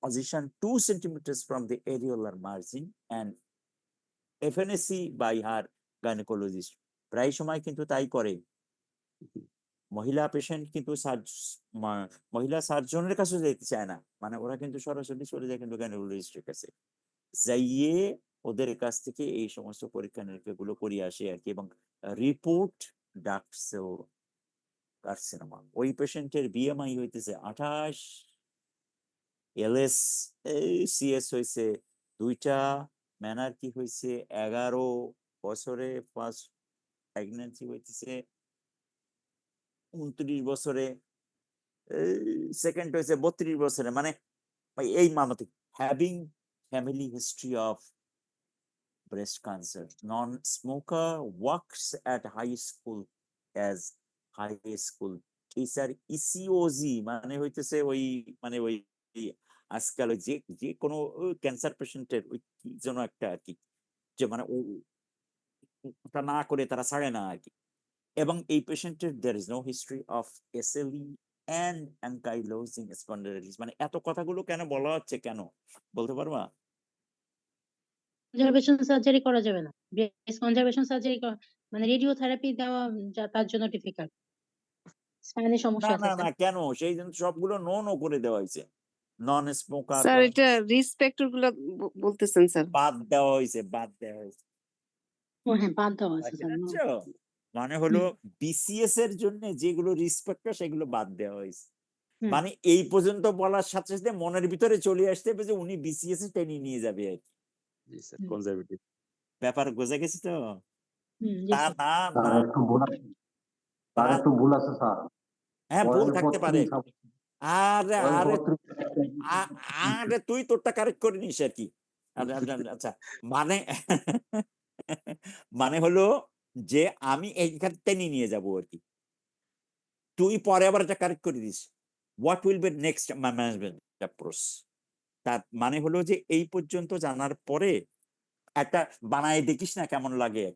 position, 2 centimeters from the areolar margin, and FNAC by her gynecologist. প্রায় সময় কিন্তু তাই করে, মহিলা পেশেন্ট কিন্তু মহিলা সার্জনের কাছে যেতে চায় না, মানে ওরা কিন্তু সরাসরি চলে যায় কিন্তু গাইনোকোলজিস্টের কাছে, যাইয়ে ওদের কাছ থেকে এই সমস্ত পরীক্ষা নিরীক্ষা গুলো করিয়ে আসে আর কি। এবং রিপোর্ট ডাকসেও কার্সিনোমা, ওই পেশেন্টের বিএমআই হইতেছে 28, এলএস সিএস হয়েছে 2টা, ম্যানার্কি হয়েছে 11 বছরে, ফার্স্ট প্রেগন্যান্সি হইতেছে 29 বছরে, সেকেন্ড হয়েছে 32 বছরে, মানে এই মানবিক, having family history of breast cancer, non-smoker, works at high school as high school teacher, ECOG মানে হইতেছে ওই, মানে ওই আজকাল যে যে কোনো ক্যান্সার পেশেন্টের ওই কি যেন একটা আর কি, যে মানে ওটা না করে তারা ছাড়ে না আর কি। এবং এই পেশেন্টের there is no history of SLE and ankylosing spondylitis, মানে এত কথাগুলো কেন বলা হচ্ছে, কেন বলতে পারবা? কনজারভেশন সার্জারি করা যাবে না, ব্রেস্ট কনজারভেশন সার্জারি মানে রেডিওথেরাপি দেওয়া তার জন্য ডিফিকাল্ট, স্পাইনের না সমস্যা আছে না স্যার। না, কেন সেই জন্য সবগুলো নো নো করে দেওয়া হয়েছে, নন স্মোকার স্যার এটা রিস্ক ফ্যাক্টর গুলো বলতেছেন স্যার? বাদ দেওয়া হয়েছে, বাদ দেওয়া হয়েছে। ও হ্যাঁ, বাদ দেওয়া আছে বুঝতে স্যার। পারছো? মানে হলো বিসিএস এর জন্য যেগুলো রিস্পেক্ট সেগুলো বাদ দেওয়া হয়েছে। হুম। মানে এই পর্যন্ত বলার সাথে সাথে মনের ভিতরে চলে আসতে হবে যে উনি বিসিএস এ টেনে নিয়ে যাবে আর কি। জি স্যার, হুম। কনজারভেটিভ। ব্যাপার বোঝা গেছে তো? জি তা স্যার। না স্যার না একটু ভুল আছে, স্যার তা- একটু ভুল আছে স্যার। হ্যাঁ ভুল পয়েন্ট থাকতে পারে। 43 আরে পয়েন্ট আরে 43 আরে তুই তোরটা কারেক্ট করে নিস আর কি। আচ্ছা মানে মানে হলো যে আমি এইখান টেনে নিয়ে যাবো আর কি। তুই পরে আবার এটা কারেক্ট করে this. What will B next management approach. তার মানে হলো যে এই পর্যন্ত জানার পরে একটা বানায় দেখিস না কেমন লাগে।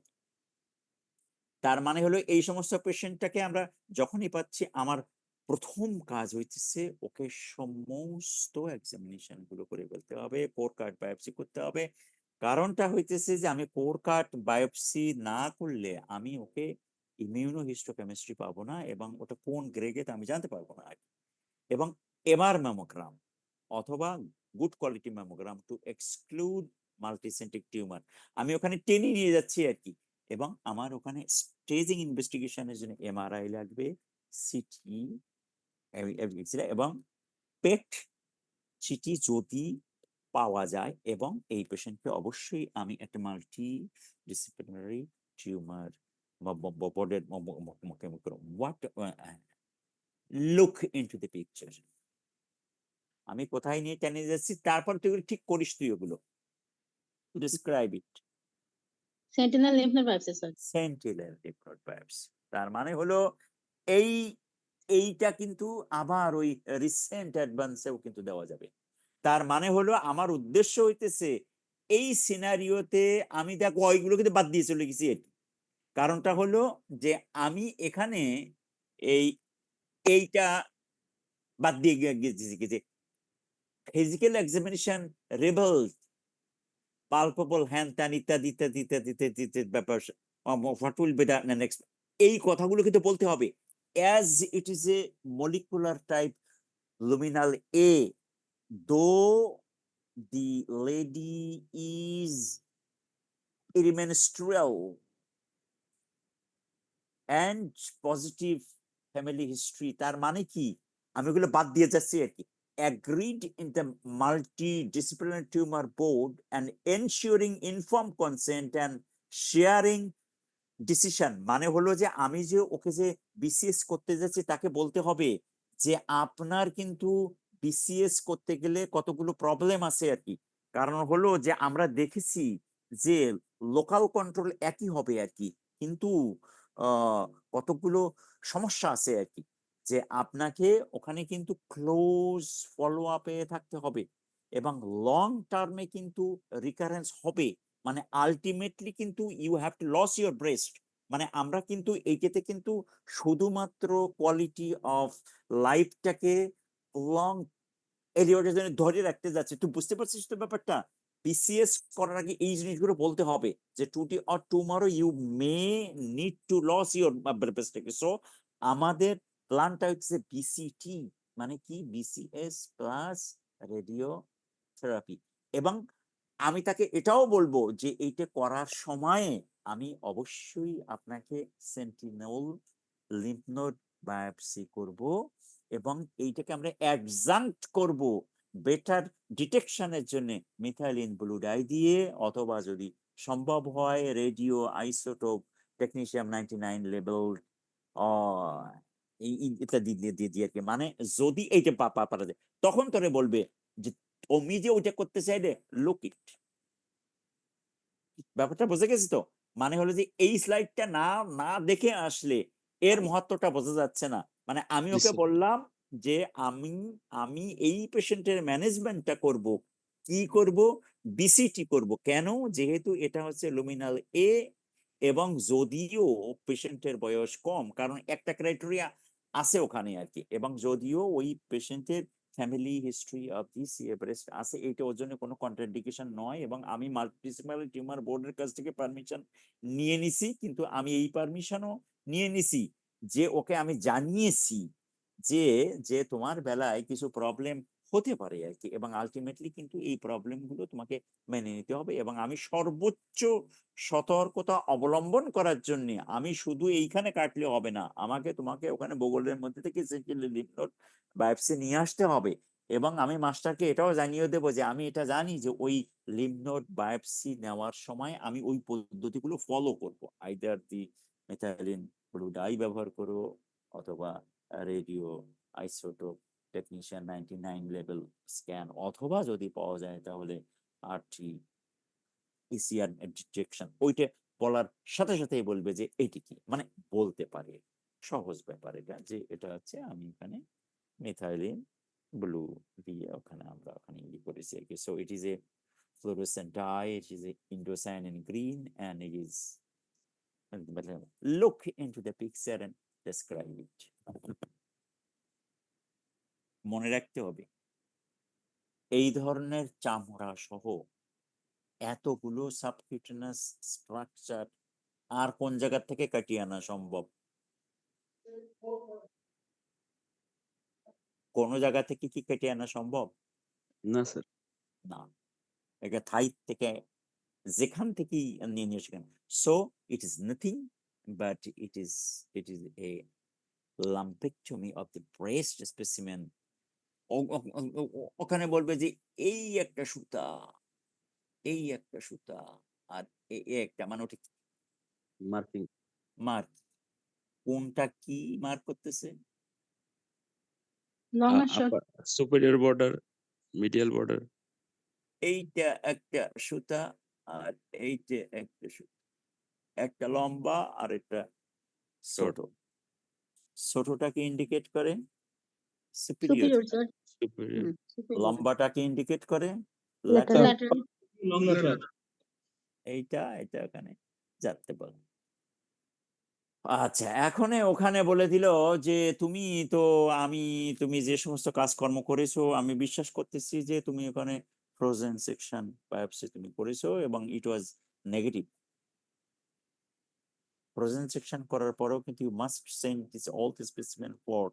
তার মানে হলো এই সমস্ত পেশেন্টটাকে আমরা যখনই পাচ্ছি, আমার প্রথম কাজ হইতেছে ওকে সমস্ত এক্সামিনেশন গুলো করে ফেলতে হবে, কোর কার্ড বায়োপসি করতে হবে। কারণটা হইতেছে যে আমি কোর কার্ড বায়োপসি না করলে আমি ওকে ইমিউনো হিস্টোকেমিস্ট্রি পাবো না, এবং ওটা কোন গ্রেডে আমি জানতে পারবো না। এবং এমআর ম্যামোগ্রাম অথবা good quality mammogram to exclude multicentric tumour আমি ওখানে টেনে নিয়ে যাচ্ছি আর কি। এবং আমার ওখানে স্টেজিং ইনভেস্টিগেশনের জন্য এমআরআই লাগবে, সিটি এবং পেট সিটি যদি পাওয়া যায়, এবং এই পেশেন্টকে অবশ্যই আমি একটা multi disciplinary tumour what look into the picture. আমি কোথায় নিয়ে টেনে যাচ্ছি, তারপর তুই ঠিক করিস তুই ওগুলো। ডিসক্রাইব ইট। Sentinel lymph node biopsy sir. Sentinel lymph node biopsy. তার মানে হলো এই এইটা কিন্তু আবার ওই রিসেন্ট অ্যাডভান্সেও কিন্তু দেওয়া যাবে। তার মানে হলো আমার উদ্দেশ্য হইতেছে এই সিনারিওতে আমি দেখো ওইগুলো কিন্তু বাদ দিয়ে চলে গেছি। কারণটা হলো যে আমি এখানে এইটা বাদ দিয়ে গেছি যে ফিজিক্যাল এক্সামিনেশন, রেবল, পালপেবল, হ্যান ত্যান ইত্যাদি ইত্যাদি ইত্যাদি ইত্যাদি ব্যাপার, what will be the next, এই কথাগুলো কিন্তু বলতে হবে। As it is A molecular type luminal A, though the lady is premenstrual and positive family history, তার মানে কি আমি ওগুলো বাদ দিয়ে যাচ্ছি আর কি। Agreed in the multidisciplinary tumor board and ensuring informed consent and sharing decision. মানে হলো যে আমি যে ওকে যে বিসিএস করতে যাচ্ছি তাকে বলতে হবে যে আপনার কিন্তু বিসিএস করতে গেলে কতগুলো প্রবলেম আছে আর কি। কারণ হলো যে আমরা দেখেছি যে লোকাল কন্ট্রোল একই হবে আর কি, কিন্তু কতগুলো সমস্যা আছে আর কি, যে আপনাকে ওখানে কিন্তু ক্লোজ ফলো আপে থাকতে হবে, এবং লং টার্মে কিন্তু রিকারেন্স হবে। মানে আলটিমেটলি কিন্তু you have to lose your breast. মানে আমরা কিন্তু এইটাতে কিন্তু শুধুমাত্র কোয়ালিটি অফ লাইফটাকে লং এরিয়ার জন্য ধরে রাখতে যাচ্ছে। তুই বুঝতে পারছিস তো ব্যাপারটা? বিসিএস করার আগে এই জিনিসগুলো বলতে হবে যে today or tomorrow you may need to lose your ব্রেস্টটাকে। সো আমাদের প্ল্যানটা হচ্ছে বিসিটি, মানে কি বিসিএস প্লাস রেডিও থেরাপি। এবং আমি তাকে এটাও বলবো যে এইটা করার সময়ে আমি অবশ্যই আপনাকে সেন্টিনেল লিম্ফ নোড বায়োপসি করব, এবং এইটাকে আমরা অ্যাডজাঙ্ক্ট করব বেটার ডিটেকশনের জন্য মিথাইলিন ব্লু ডাই দিয়ে, অথবা যদি সম্ভব হয় রেডিও আইসোটোপ টেকনিশিয়াম 99 লেভেল ইত্যাদি দিয়ে আর কি। মানে যদি এইটা পারা যায় তখন তোরে বলবে যে তুমি যে ওইটা করতে চাইলে লুক ইট। ব্যাপারটা বুঝে গেছি তো? মানে হলো যে এই স্লাইডটা না না দেখে আসলে এর মহত্বটা বোঝা যাচ্ছে না। মানে আমি ওকে বললাম যে আমি আমি এই পেশেন্টের ম্যানেজমেন্টটা করব, কি করব, বিসিটি করব। কেন? যেহেতু এটা হচ্ছে লুমিনাল এ, এবং যদিও পেশেন্টের বয়স কম, কারণ একটা ক্রাইটেরিয়া আছে ওখানে আর কি, এবং যদিও ওই পেশেন্টের family history of BCA breast আছে, এইটা ওর জন্য কোনো কন্ট্রাডিকশন নয়। এবং আমি মাল্টিডিসিপ্লিনারি টিউমার বোর্ডের কাছ থেকে পারমিশন নিয়ে নিছি, কিন্তু আমি এই পারমিশনও নিয়ে নিছি যে ওকে আমি জানিয়েছি যে যে তোমার বেলায় কিছু প্রবলেম হতে পারে আর কি, এবং আলটিমেটলি কিন্তু এই প্রবলেমগুলো তোমাকে মেনে নিতে হবে, এবং আমি সর্বোচ্চ সতর্কতা অবলম্বন করার জন্য আমি শুধু এইখানে কাটলে হবে না, আমাকে তোমাকে ওখানে বগলের মধ্যে থেকে লিম্ফ নোড বায়োপসি নিয়ে আসতে হবে, এবং আমি মাস্টারকে এটাও জানিয়ে দেবো যে আমি এটা জানি যে ওই লিম্ফ নোড বায়োপসি নেওয়ার সময় আমি ওই পদ্ধতিগুলো ফলো করব, আইদার দি মেথাইলিন ব্লু ডাই ব্যবহার করো, অথবা radio isotope technician 99 level scan, অথবা যদি পাওয়া যায় তাহলে আরটি ইসিআর ডিটেকশন। ওইটা বলার সাথে সাথেই বলবে যে এটি কি, মানে বলতে পারে, সহজ ব্যাপার এটা, যে এটা হচ্ছে আমি এখানে মিথাইলিন ব্লু দিয়ে ওখানে আমরা ওখানে ইয়ে করেছি আর কি। So it is A fluorescent dye, it is a indocyanin green, and it is look into the picture and describe it. মনে রাখতে হবে এই ধরনের চামড়া সহ এতগুলো সাবকিউটেনাস স্ট্রাকচার আর কোন জায়গা থেকে কাটিয়ে আনা সম্ভব? কোন জায়গা থেকে কি কেটে আনা সম্ভব? না স্যার। না, এটা থাই থেকে যেখান থেকেই নিয়ে নিয়ে সেখানে। So it is nothing but it is A lumpectomy of the breast specimen. ওখানে বলবে যে এই একটা সুতা, এই একটা সুতা, আর এই একটা, মানে ওটা মার্কিং মার্ক, কোনটা কি মার্ক করতেছে? লং আর short. Superior border, medial border. এইটা একটা সুতা আর এইটা একটা সুতা, একটা লম্বা আর একটা ছোট। ছোটটাকে ইন্ডিকেট করে সুপিরিয়র, সুপিরিয়র স্যার। সুপেরিয়র। লম্বাটাকে ইন্ডিকেট করে Lateral. lateral। Lateral. Longer sir. এইটা এটা ওখানে যাতে বলে। আচ্ছা, এখন ওখানে বলে দিল যে তুমি তো তুমি যে সমস্ত কাজকর্ম করেছো আমি বিশ্বাস করতেছি যে তুমি ওখানে ফ্রোজেন সেকশন বায়োপসি তুমি করেছো এবং it was negative. Frozen section করার পরেও কিন্তু you must send this all this specimen for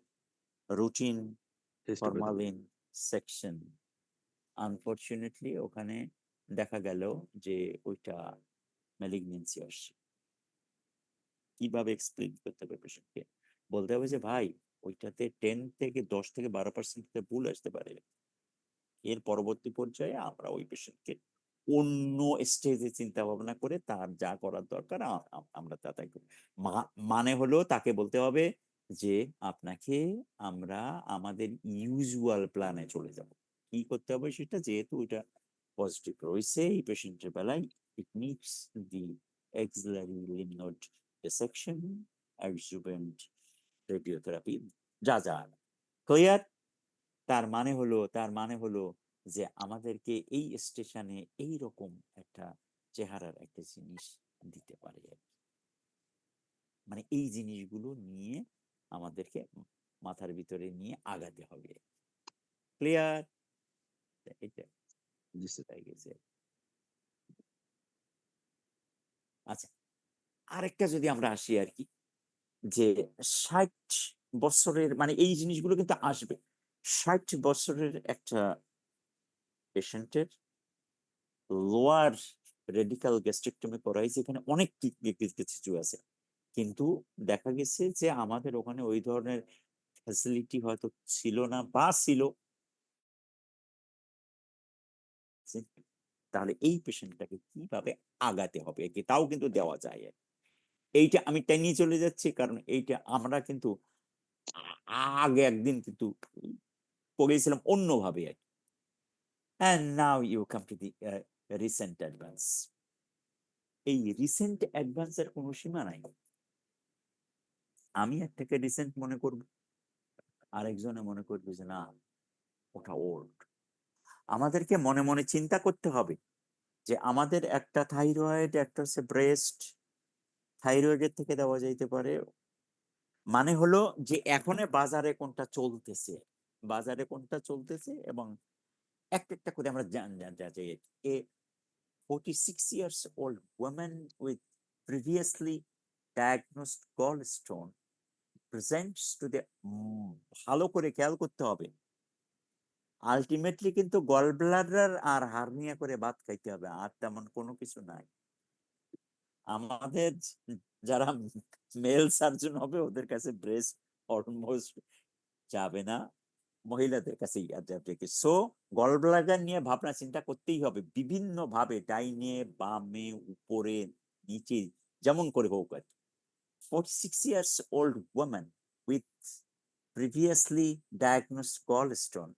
routine formalin section. Unfortunately ওখানে দেখা গেল যে ওইটা ম্যালিগনেন্সি আসছে। কিভাবে এক্সপ্লেইন করতে হবে পেশেন্টকে? বলতে হবে যে ভাই ওইটাতে 10 থেকে 10 থেকে 12% ভুল আসতে পারে, এর পরবর্তী পর্যায়ে আমরা ওই পেশেন্টকে অন্য স্টেজে চিন্তা ভাবনা করে তার যা করার দরকার আমরা তা তাই করি। মানে হলো তাকে বলতে হবে যে আপনাকে আমরা আমাদের ইউজুয়াল প্ল্যানে চলে যাব। কি করতে হবে সেটা, যেহেতু ওইটা পজিটিভ রয়েছে এই পেশেন্টের বেলায়, it needs the axillary lymph node dissection, adjuvant radiotherapy, যা যা ক্লিয়ার। তার মানে হলো যে আমাদেরকে এই স্টেশনে এই রকম একটা চেহারার একটা জিনিস দিতে পারে আর কি। মানে এই জিনিসগুলো নিয়ে আমাদেরকে মাথার ভিতরে নিয়ে আগাতে হবে। ক্লিয়ার? এটা হয়ে গেছে। আচ্ছা, আরেকটা যদি আমরা আসি আর কি, যে 60 বছরের, মানে এই জিনিসগুলো কিন্তু আসবে, 60 বছরের একটা পেশেন্টের লোয়ার রেডিকাল গ্যাস্ট্রিকটমি করা হয়েছে, এখানে অনেক কিছু আছে, কিন্তু দেখা গেছে যে আমাদের ওখানে ওই ধরনের ফ্যাসিলিটি হয়তো ছিল না, বা ছিল। তাহলে এই পেশেন্টটাকে কিভাবে আগাতে হবে কি, তাও কিন্তু দেওয়া যায়। এইটা আমি টেনে চলে যাচ্ছি কারণ এইটা আমরা কিন্তু আগে একদিন কিন্তু পড়েছিলাম অন্যভাবে আর কি। And now you come to the recent advance. এই রিসেন্ট অ্যাডভান্সের কোনো সীমা নাই। আমি একটাকে রিসেন্ট মনে করব, আরেকজনে মনে করবে যে না ওটা ওল্ড। আমাদেরকে মনে মনে চিন্তা করতে হবে যে আমাদের একটা থাইরয়েড, একটা হচ্ছে ব্রেস্ট, থাইরয়েডের থেকে দেওয়া যাইতে পারে, মানে হলো যে এখন বাজারে কোনটা চলতেছে, এবং একটা করে আমরা এ 46 years old woman with previously diagnosed gallstone presents to the ভালো করে খেয়াল করতে হবে, আলটিমেটলি কিন্তু গল ব্লাডার আর হার্নিয়া করে ভাত খাইতে হবে, আর তেমন কোনো কিছু নাই। আমাদের যারা মেল সার্জন হবে ওদের কাছে ব্রেস্ট অলমোস্ট যাবে না, মহিলাদের কাছে যাবে। সো গল ব্লাডার নিয়ে ভাবনা চিন্তা করতেই হবে বিভিন্ন ভাবে, ডাইনে বামে উপরে নিচে যেমন করে হোক আর কি। 46 years old woman with previously diagnosed gallstone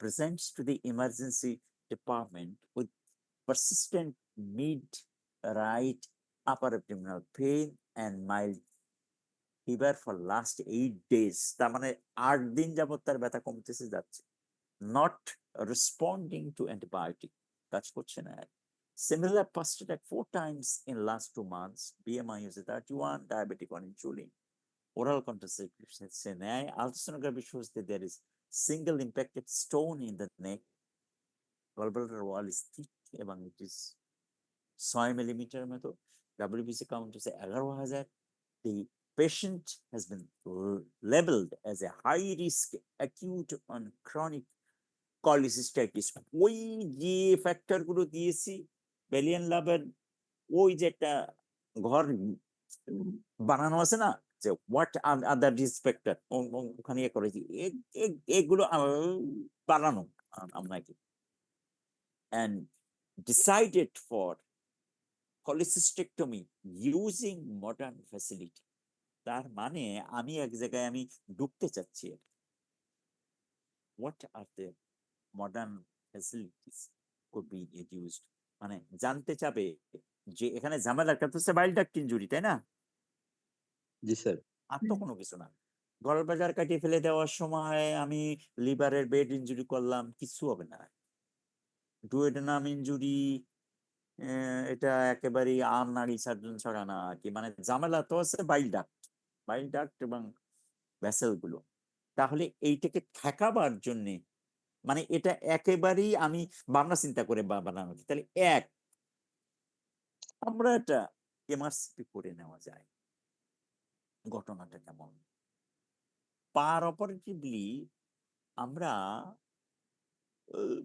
presents to the emergency department with persistent mid right upper abdominal pain and mild fever for last 8 days। তার মানে 8 দিন যাবত তার ব্যথা কমতেছে যাচ্ছে, not responding to antibiotic, কাজ করছে না। Similar past attack 4 times in last 2 months, BMI is 31, diabetic on insulin, oral contraception নেয়, ultrasonography shows that there is single impacted stone in the neck, gallbladder wall is thick এবং it is 6 millimeter মতো, WBC count হচ্ছে 11,000। The patient has been labeled as a high risk acute on chronic cholecystitis। ওই যে factor গুলো দিয়েছি বেলিয়ান লাভের, ওই যে একটা ঘর বানানো আছে না, যে হোয়াট আদার রিস্ক ফ্যাক্টর, ওখানে ইয়ে করেছি এগুলো বানানো আপনাকে, and decided for cholecystectomy using modern facility। তার মানে আমি এক জায়গায় আমি ঢুকতে চাচ্ছি, what are the modern facilities could be used, মানে জানতে চাবে যে এখানে ঝামেলাটা তো বাইল ডাক্ট ইনজুরি, তাই না? জি স্যার। আর তো কোনো কিছু না। গলব্লাডার কাটিয়ে ফেলে দেওয়ার সময় আমি লিভারের বেড ইনজুরি করলাম, কিছু হবে না। ডুওডেনাম ইনজুরি, এটা একেবারেই আননারী সার্জন ছাড়া না আর কি, মানে ঝামেলা তো আছে বাইল ডাক্ট এবং ভেসেল গুলো। তাহলে এইটাকে ঠেকাবার জন্যে, মানে এটা একেবারেই আমি ভাবনা চিন্তা করে বানানো, তাহলে আমরা এটা এমআরসিপি করে নেওয়া যায়। ঘটনাটা কেমন? পার অপারেটিভলি আমরা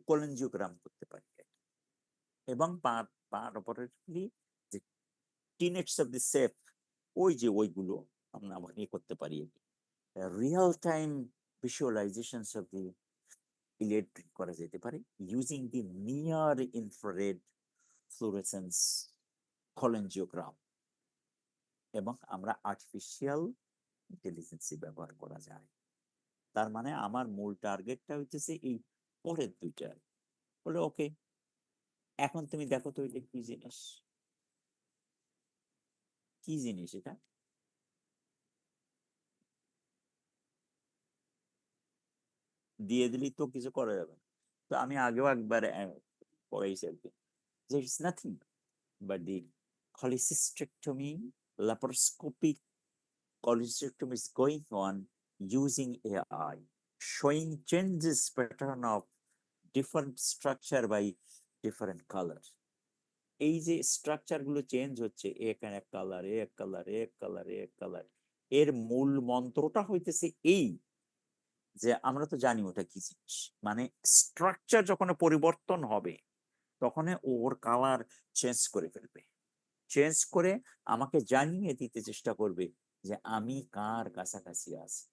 কোলেনজিওগ্রাম করতে পারি এবং পার অপারেটিভলি যে টিনেটস অফ দি সেফ, ওই যে ওইগুলো আমরা করতে পারি। Real time visualisations of the electric করা যেতে পারে using the near infrared fluorescence cholangiogram, এবং আমরা আর্টিফিশিয়াল ইন্টেলিজেন্সি ব্যবহার করা যায়। তার মানে আমার মূল টার্গেটটা হচ্ছে এই পরের দুইটা। বলে ওকে, এখন তুমি দেখো তো এটা কি জিনিস, কি জিনিস এটা? দিয়ে দিলি তো কিছু করা যাবে না। তো আমি আগেও একবার পড়াইছি আর কি, যে it's nothing but the cholecystectomy, laparoscopic cholecystectomy is going on using AI, showing changes pattern of different structure by different color। এই যে স্ট্রাকচার গুলো চেঞ্জ হচ্ছে, এখানে এক কালার, এক কালার, এক কালার, এক কালার, এর মূল মন্ত্রটা হইতেছে এই যে আমরা তো জানি ওটা কি জিনিস, মানে স্ট্রাকচার যখন পরিবর্তন হবে তখন ওর কালার চেঞ্জ করে ফেলবে, চেঞ্জ করে আমাকে জানিয়ে দিতে চেষ্টা করবে যে আমি কার কাছাকাছি আছি,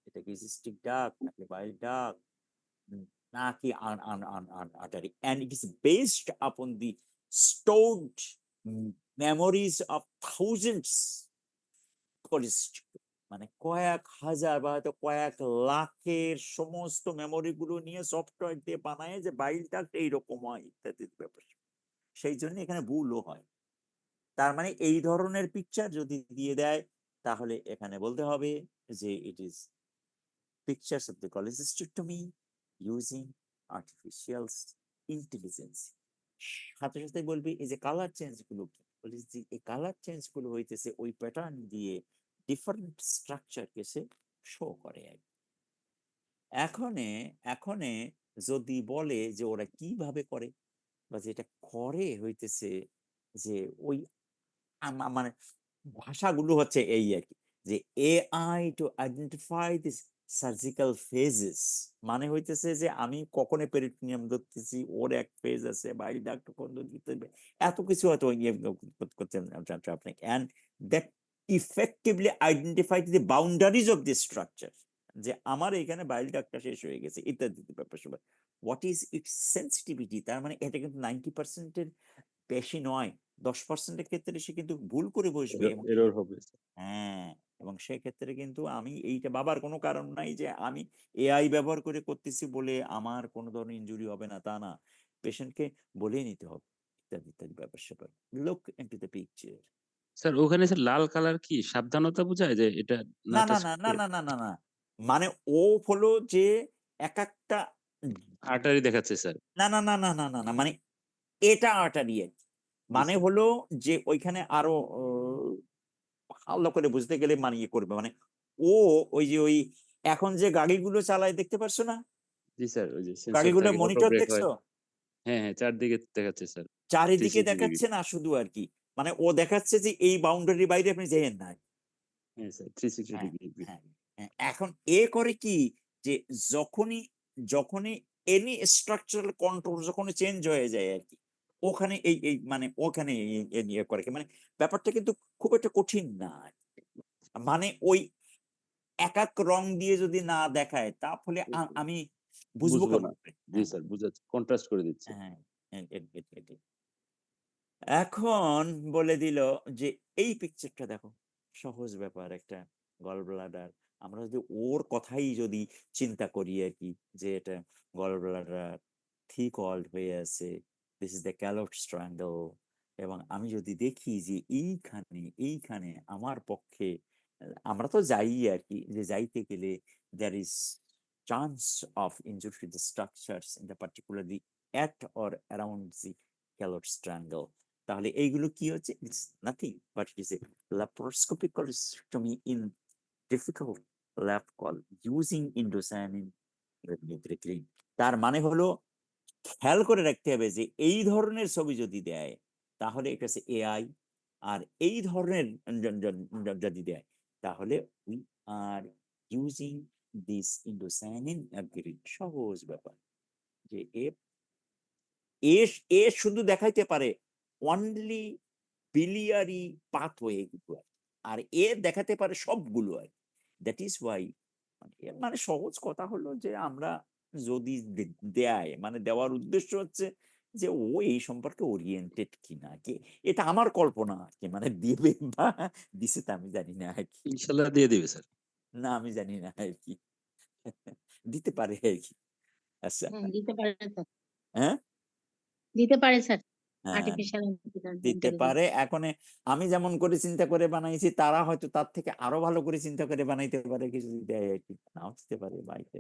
এটা কি সিস্টিক ডাক নাকি বাইল ডাক নাকি artery, and it is based upon the stored memories of thousands cholecystectomy, মানে কয়েক হাজার বা হয়তো কয়েক লাখের সমস্ত মেমোরি গুলো নিয়ে সফটওয়্যার দিয়ে বানায় যে বাইল ডাক্ট এইরকম হয় ইত্যাদি ব্যাপার। সেই জন্য এখানে ভুলও হয়। তার মানে এই ধরনের পিকচার যদি দিয়ে দেয় তাহলে এখানে বলতে হবে যে it is pictures of the cholecystectomy using artificial intelligence. সাথে সাথে বলবি এই যে কালার চেঞ্জ গুলো কি, বলিস যে এই কালার চেঞ্জ গুলো হইতেছে ওই প্যাটার্ন দিয়ে ডিফারেন্ট স্ট্রাকচারকে সে শো করে। এখনে যদি বলে যে ওরা কিভাবে করে বা যেটা করে হইতেছে যে ওই মানে ভাষাগুলো হচ্ছে এই আর কি, যে AI to identify this surgical phases মানে হইতেছে যে আমি কখনো পেরিটোনিয়াম ধরতেছি, ওর এক ফেজ আছে, বাইল ডাক্ট কোন দিতে হবে, এত কিছু হয়তো ইয়ে করতেন আপনি, and that effectively identify the boundaries of the structure, যে আমার এখানে বাইল ডাক্টটা শেষ হয়ে গেছে ইত্যাদি ব্যাপার সবার। হোয়াট ইজ ইটস সেন্সিটিভিটি, তার মানে এটা কিন্তু 90%-এর বেশি নয়, 10%-এর ক্ষেত্রে সে কিন্তু ভুল করে বসবে। এবং এরর হবে স্যার। হ্যাঁ, এবং সেক্ষেত্রে কিন্তু আমি এইটা ভাবার কোনো কারণ নাই যে আমি এআই ব্যবহার করে করতেছি বলে আমার কোনো ধরনের ইনজুরি হবে না, তা না। পেশেন্টকে বলেই নিতে হবে ইত্যাদি ইত্যাদি ব্যাপার স্যাপার। Look into the picture. Sir ওখানে স্যার লাল কালার কি সাবধানতা বোঝায় যে এটা না না না টাচ না না করতে? না না না না, মানে ও হলো যে এক একটা, আর্টারি দেখাচ্ছে স্যার। না না না না না না না, মানে এটা আর্টারি আর কি। মানে স্যার। হলো যে ওইখানে আরো ভালো করে বুঝতে গেলে মানে ইয়ে করবে, মানে ও ওই যে ওই এখন যে গাড়িগুলো চালায় দেখতে পারছো না, জি স্যার, ওই যে সেন্সর গাড়িগুলো থাকে, অটো মনিটর ব্রেক হয়। দেখছো, হ্যাঁ, হ্যাঁ, চারদিকে দেখাচ্ছে স্যার। চারিদিকে 360 ডিগ্রি। দেখাচ্ছে না শুধু আর কি, মানে ও দেখাচ্ছে যে এই বাউন্ডারির বাইরে আপনি যেয়েন না। হ্যাঁ স্যার, 360 হ্যাঁ ডিগ্রি। হ্যাঁ হ্যাঁ। এখন এ করে কি, যে যখনই যখনই এনি স্ট্রাকচারাল কন্ট্রোল যখনই চেঞ্জ হয়ে যায় আর কি, ওখানে এই এই মানে ওখানে নিয়ে করে কি, মানে ব্যাপারটা কিন্তু খুব একটা কঠিন না আর কি। মানে ওই এক এক রং দিয়ে যদি না দেখায় তাহলে আমি বুঝবো বুঝবো কেমন না। করে? জি স্যার, বুঝাচ্ছে, কন্ট্রাস্ট করে দিচ্ছে। হ্যাঁ, এটাই। এখন বলে দিল যে এই পিকচারটা দেখো, সহজ ব্যাপার, একটা গল ব্লাডার। আমরা যদি ওর কথাই যদি চিন্তা করি আর কি, যে এটা গল ব্লাডার থিক ওয়ালড হয়ে আছে, দিস ইজ দ্য ক্যালট স্ট্র্যাঙ্গল, এবং আমি যদি দেখি যে এইখানে আমার পক্ষে আমরা তো যাই আর কি, যে যাইতে গেলে there is chance of injury to the structures in the particularly at or around the Calot's triangle. তাহলে এইগুলো কি হচ্ছে? It's nothing but it is a laparoscopic cholecystectomy in difficult lap call using indocyanine retinol. তার মানে হলো খেয়াল করে রাখতে হবে যে এই ধরনের ছবি যদি দেয় তাহলে এটা হচ্ছে এআই, আর এই ধরনের যদি দেয় তাহলে we are using this indocyanine algorithm. সহজ ব্যাপার, যে এ এ শুধু দেখাইতে পারে অনলি বিলিয়ারি পাথওয়ে গুলো, আর এ দেখাতে পারে সবগুলো আর। দ্যাট ইজ ওয়াই, মানে সহজ কথা হলো যে আমরা যদি দেয়, মানে দেওয়ার উদ্দেশ্য হচ্ছে যে ও এই সম্পর্কে ওরিয়েন্টেড কিনা, কি এটা আমার কল্পনা আর কি, মানে দিবে বা দিছে তা আমি জানি না আর কি, ইনশাল্লাহ দিয়ে দিবে স্যার। না আমি জানি না আর কি, দিতে পারে আর কি। আচ্ছা, দিতে পারে স্যার, হ্যাঁ দিতে পারে স্যার, হ্যাঁ আর্টিফিশিয়াল দিতে ইন্টেলিজেন্স। পারে। এখন আমি যেমন করে চিন্তা করে বানাইছি, তারা হয়তো তার থেকে আরো ভালো করে চিন্তা করে বানাইতে পারে, কিছু যদি দেয় আর কি, নাও দিতে পারে বাইরে।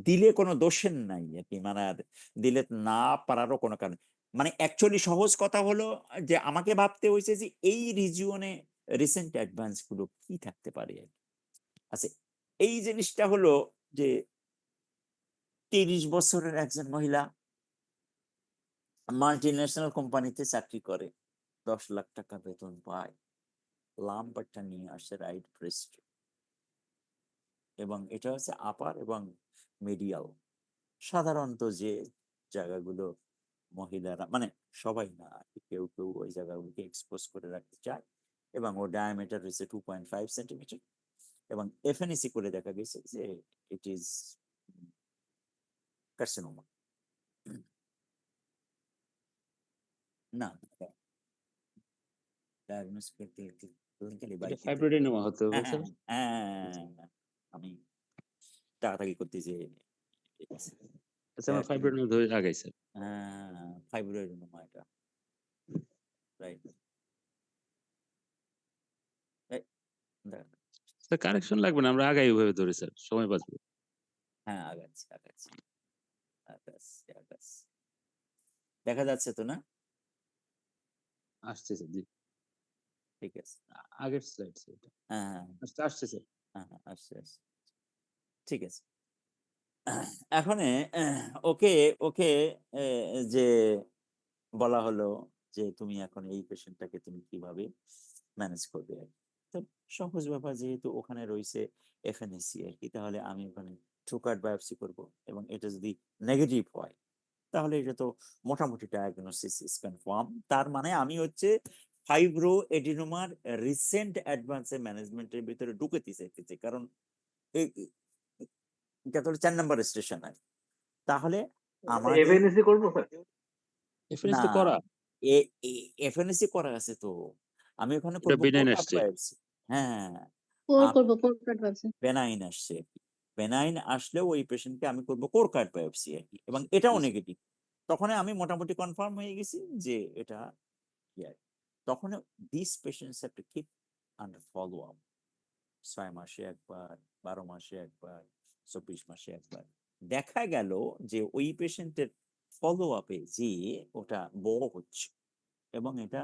দিলে কোনো দোষের নাই আর কি, মানে আর দিলে না পারারও কোনো কারণ, মানে অ্যাকচুয়ালি সহজ কথা হলো যে আমাকে ভাবতে হয়েছে যে এই রিজিওনে রিসেন্ট অ্যাডভান্স গুলো কি থাকতে পারে আর কি। আচ্ছা, এই জিনিসটা হলো যে 30 বছরের একজন মহিলা মাল্টিন্যাশনাল কোম্পানিতে চাকরি করে, 10 লাখ টাকা বেতন পায়, লাম্বারটা নিয়ে আসে রাইট ব্রেস্ট, এবং এটা হচ্ছে আপার এবং মিডিয়াল। সাধারণত যে জায়গাগুলো মহিলারা, মানে সবাই না আর কি, কেউ কেউ ওই জায়গাগুলোকে এক্সপোজ করে রাখতে চায়, এবং ওর ডায়ামিটার হচ্ছে 2.5 সেন্টিমিটার, এবং এফএনএসি করে দেখা গেছে যে ইট ইজ কার্সিনোমা। না, ডায়াগনোস করতে ক্লিনিক্যালি এটা বাইরে ফাইব্রোডেনোমা হতে হবে স্যার। আমি টাকাটাকি করতে যে আচ্ছা, আমার ফাইব্রোডেনোমা ধরে আগাই স্যার। ফাইব্রয়েডেনোমা, এটা রাইট। স্যার কারেকশন লাগবে না, আমরা আগাই ওইভাবে ধরে স্যার, সময় বাঁচবে। হ্যাঁ, আগাচ্ছি আগাচ্ছি আগাচ্ছি আগাচ্ছি। দেখা যাচ্ছে তো না? আসছে স্যার, জি। ঠিক আছে। আগের স্লাইড স্যার এটা। হ্যাঁ আসছে স্যার। হ্যাঁ, আসছে আসছে, ঠিক আছে। এখন ওকে ওকে যে বলা হলো যে তুমি এখন এই পেশেন্টটাকে তুমি কিভাবে ম্যানেজ করবে। তো সহজ ব্যাপার, যেহেতু ওখানে রয়েছে এফএনএসি আর কি, তাহলে আমি ওখানে থ্রুকার্ড বায়োপসি করব, এবং এটা যদি নেগেটিভ হয় তাহলে এটা তো মোটামুটি ডায়াগনোসিস ইজ কনফার্ম। তার মানে আমি হচ্ছে ফাইব্রো এডিনোমার রিসেন্ট অ্যাডভান্সের ম্যানেজমেন্টের ভিতরে ঢুকেতে চাইতেছি, কারণ এই এটা তো 4 নম্বর স্টেশন আর তাহলে আমাদের এফএনএসি করবো স্যার? এফএনএস না, তো করা, এফএনএসি করা আছে তো, আমি ওখানে ওটা করবো বেনাইন কোরকাট আসছে। বায়োপসি। হ্যাঁ, করবো কোর্ট ভাবছি। বেনাইন আসছে আর কি, বেনাইন আসলেও ওই পেশেন্টকে আমি করবো কোরকাট বায়োপসি আর কি, এবং এটাও জি, স্যার। নেগেটিভ। তখন আমি মোটামুটি কনফার্ম হয়ে গেছি যে এটা কি আর কি। তখন this patients have to keep under follow up, 6 মাসে একবার, 12 মাসে একবার, 24 মাসে একবার। দেখা গেল যে ওই পেশেন্টের ফলো আপে যে ওটা বড় হচ্ছে, এবং এটা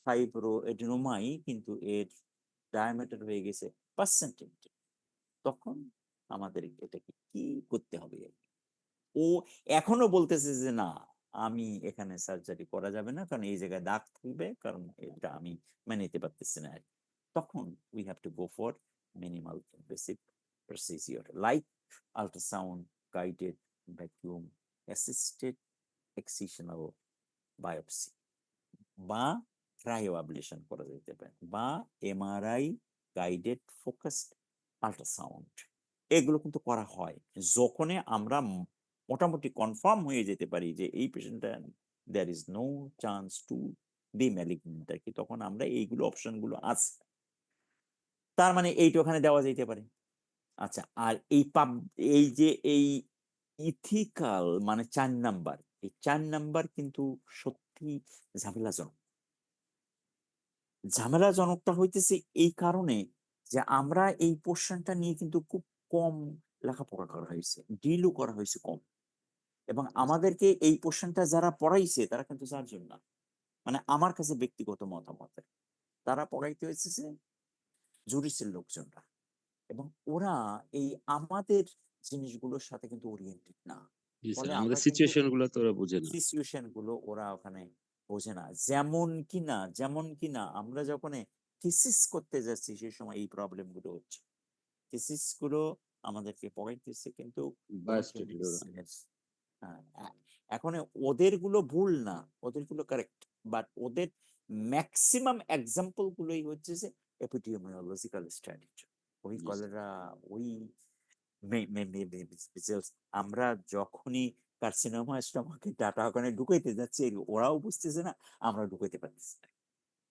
ফাইব্রো এডিনোমাই, কিন্তু এর ডায়ামিটার হয়ে গেছে 5 সেন্টিমিটার। তখন আমাদের এটাকে কি করতে হবে আর কি। ও এখনো বলতেছে যে না, আমি এখানে সার্জারি করা যাবে না, কারণ এই জায়গায় দাগ থাকবে, কারণ এটা আমি মেনে নিতে পারতেছি না আর কি। তখন we have to go for minimal invasive procedure like ultrasound guided vacuum assisted excisional biopsy, বা ক্রায়ো অ্যাবলেশন করা যেতে পারে, বা এমআরআই গাইডেড ফোকাসড আল্ট্রাসাউন্ড। এগুলো কিন্তু করা হয় যখনই আমরা মোটামুটি কনফার্ম হয়ে যেতে পারি যে এই পেশেন্টটা there is no chance to be malignant আর কি, তখন আমরা এইগুলো অপশনগুলো আছে, তার মানে এইটা ওখানে দেওয়া যেতে পারে। আচ্ছা, আর এই যে এই ইথিক্যাল মানে 4 নাম্বার, এই 4 নাম্বার কিন্তু সত্যি ঝামেলাজনক। ঝামেলাজনকটা হইতেছে এই কারণে যে আমরা এই পোর্শনটা নিয়ে কিন্তু খুব কম লেখাপড়া করা হয়েছে, ডিলও করা হয়েছে কম, এবং আমাদেরকে এই পোর্শনটা যারা পড়াইছে তারা কিন্তু সার্জন না, মানে আমার কাছে ব্যক্তিগত মতামত, তারা পড়াইতে হয়েছে যে জুডিসের লোকজনরা, এবং ওরা এই আমাদের জিনিসগুলোর সাথে কিন্তু ওরিয়েন্টেড না, জি স্যার, ফলে আমাদের আমরা কিন্তু সিচুয়েশন গুলো তো ওরা বুঝে না। সিচুয়েশন গুলো ওরা ওখানে বোঝে না। যেমন কিনা আমরা যখন থিসিস করতে যাচ্ছি সেই সময় এই প্রবলেম গুলো হচ্ছে, থিসিস গুলো আমাদেরকে পড়াইতেছে কিন্তু বায়োস্ট্যাটিক ওরা। হ্যাঁ, এখন ওদের গুলো ভুল না, ওদের গুলো কারেক্ট, বাট ওদের ম্যাক্সিমাম এক্সাম্পল গুলোই হচ্ছে যে এপিডিমিওলজিক্যাল স্টাডি, ওই জি স্যার। কলেরা, ওই measles। আমরা যখনই কার্সিনোমা স্টমাকে ডাটা ওখানে ঢুকাইতে যাচ্ছি, ওরাও বুঝতেছে না, আমরা ঢুকাইতে পারতেছি না।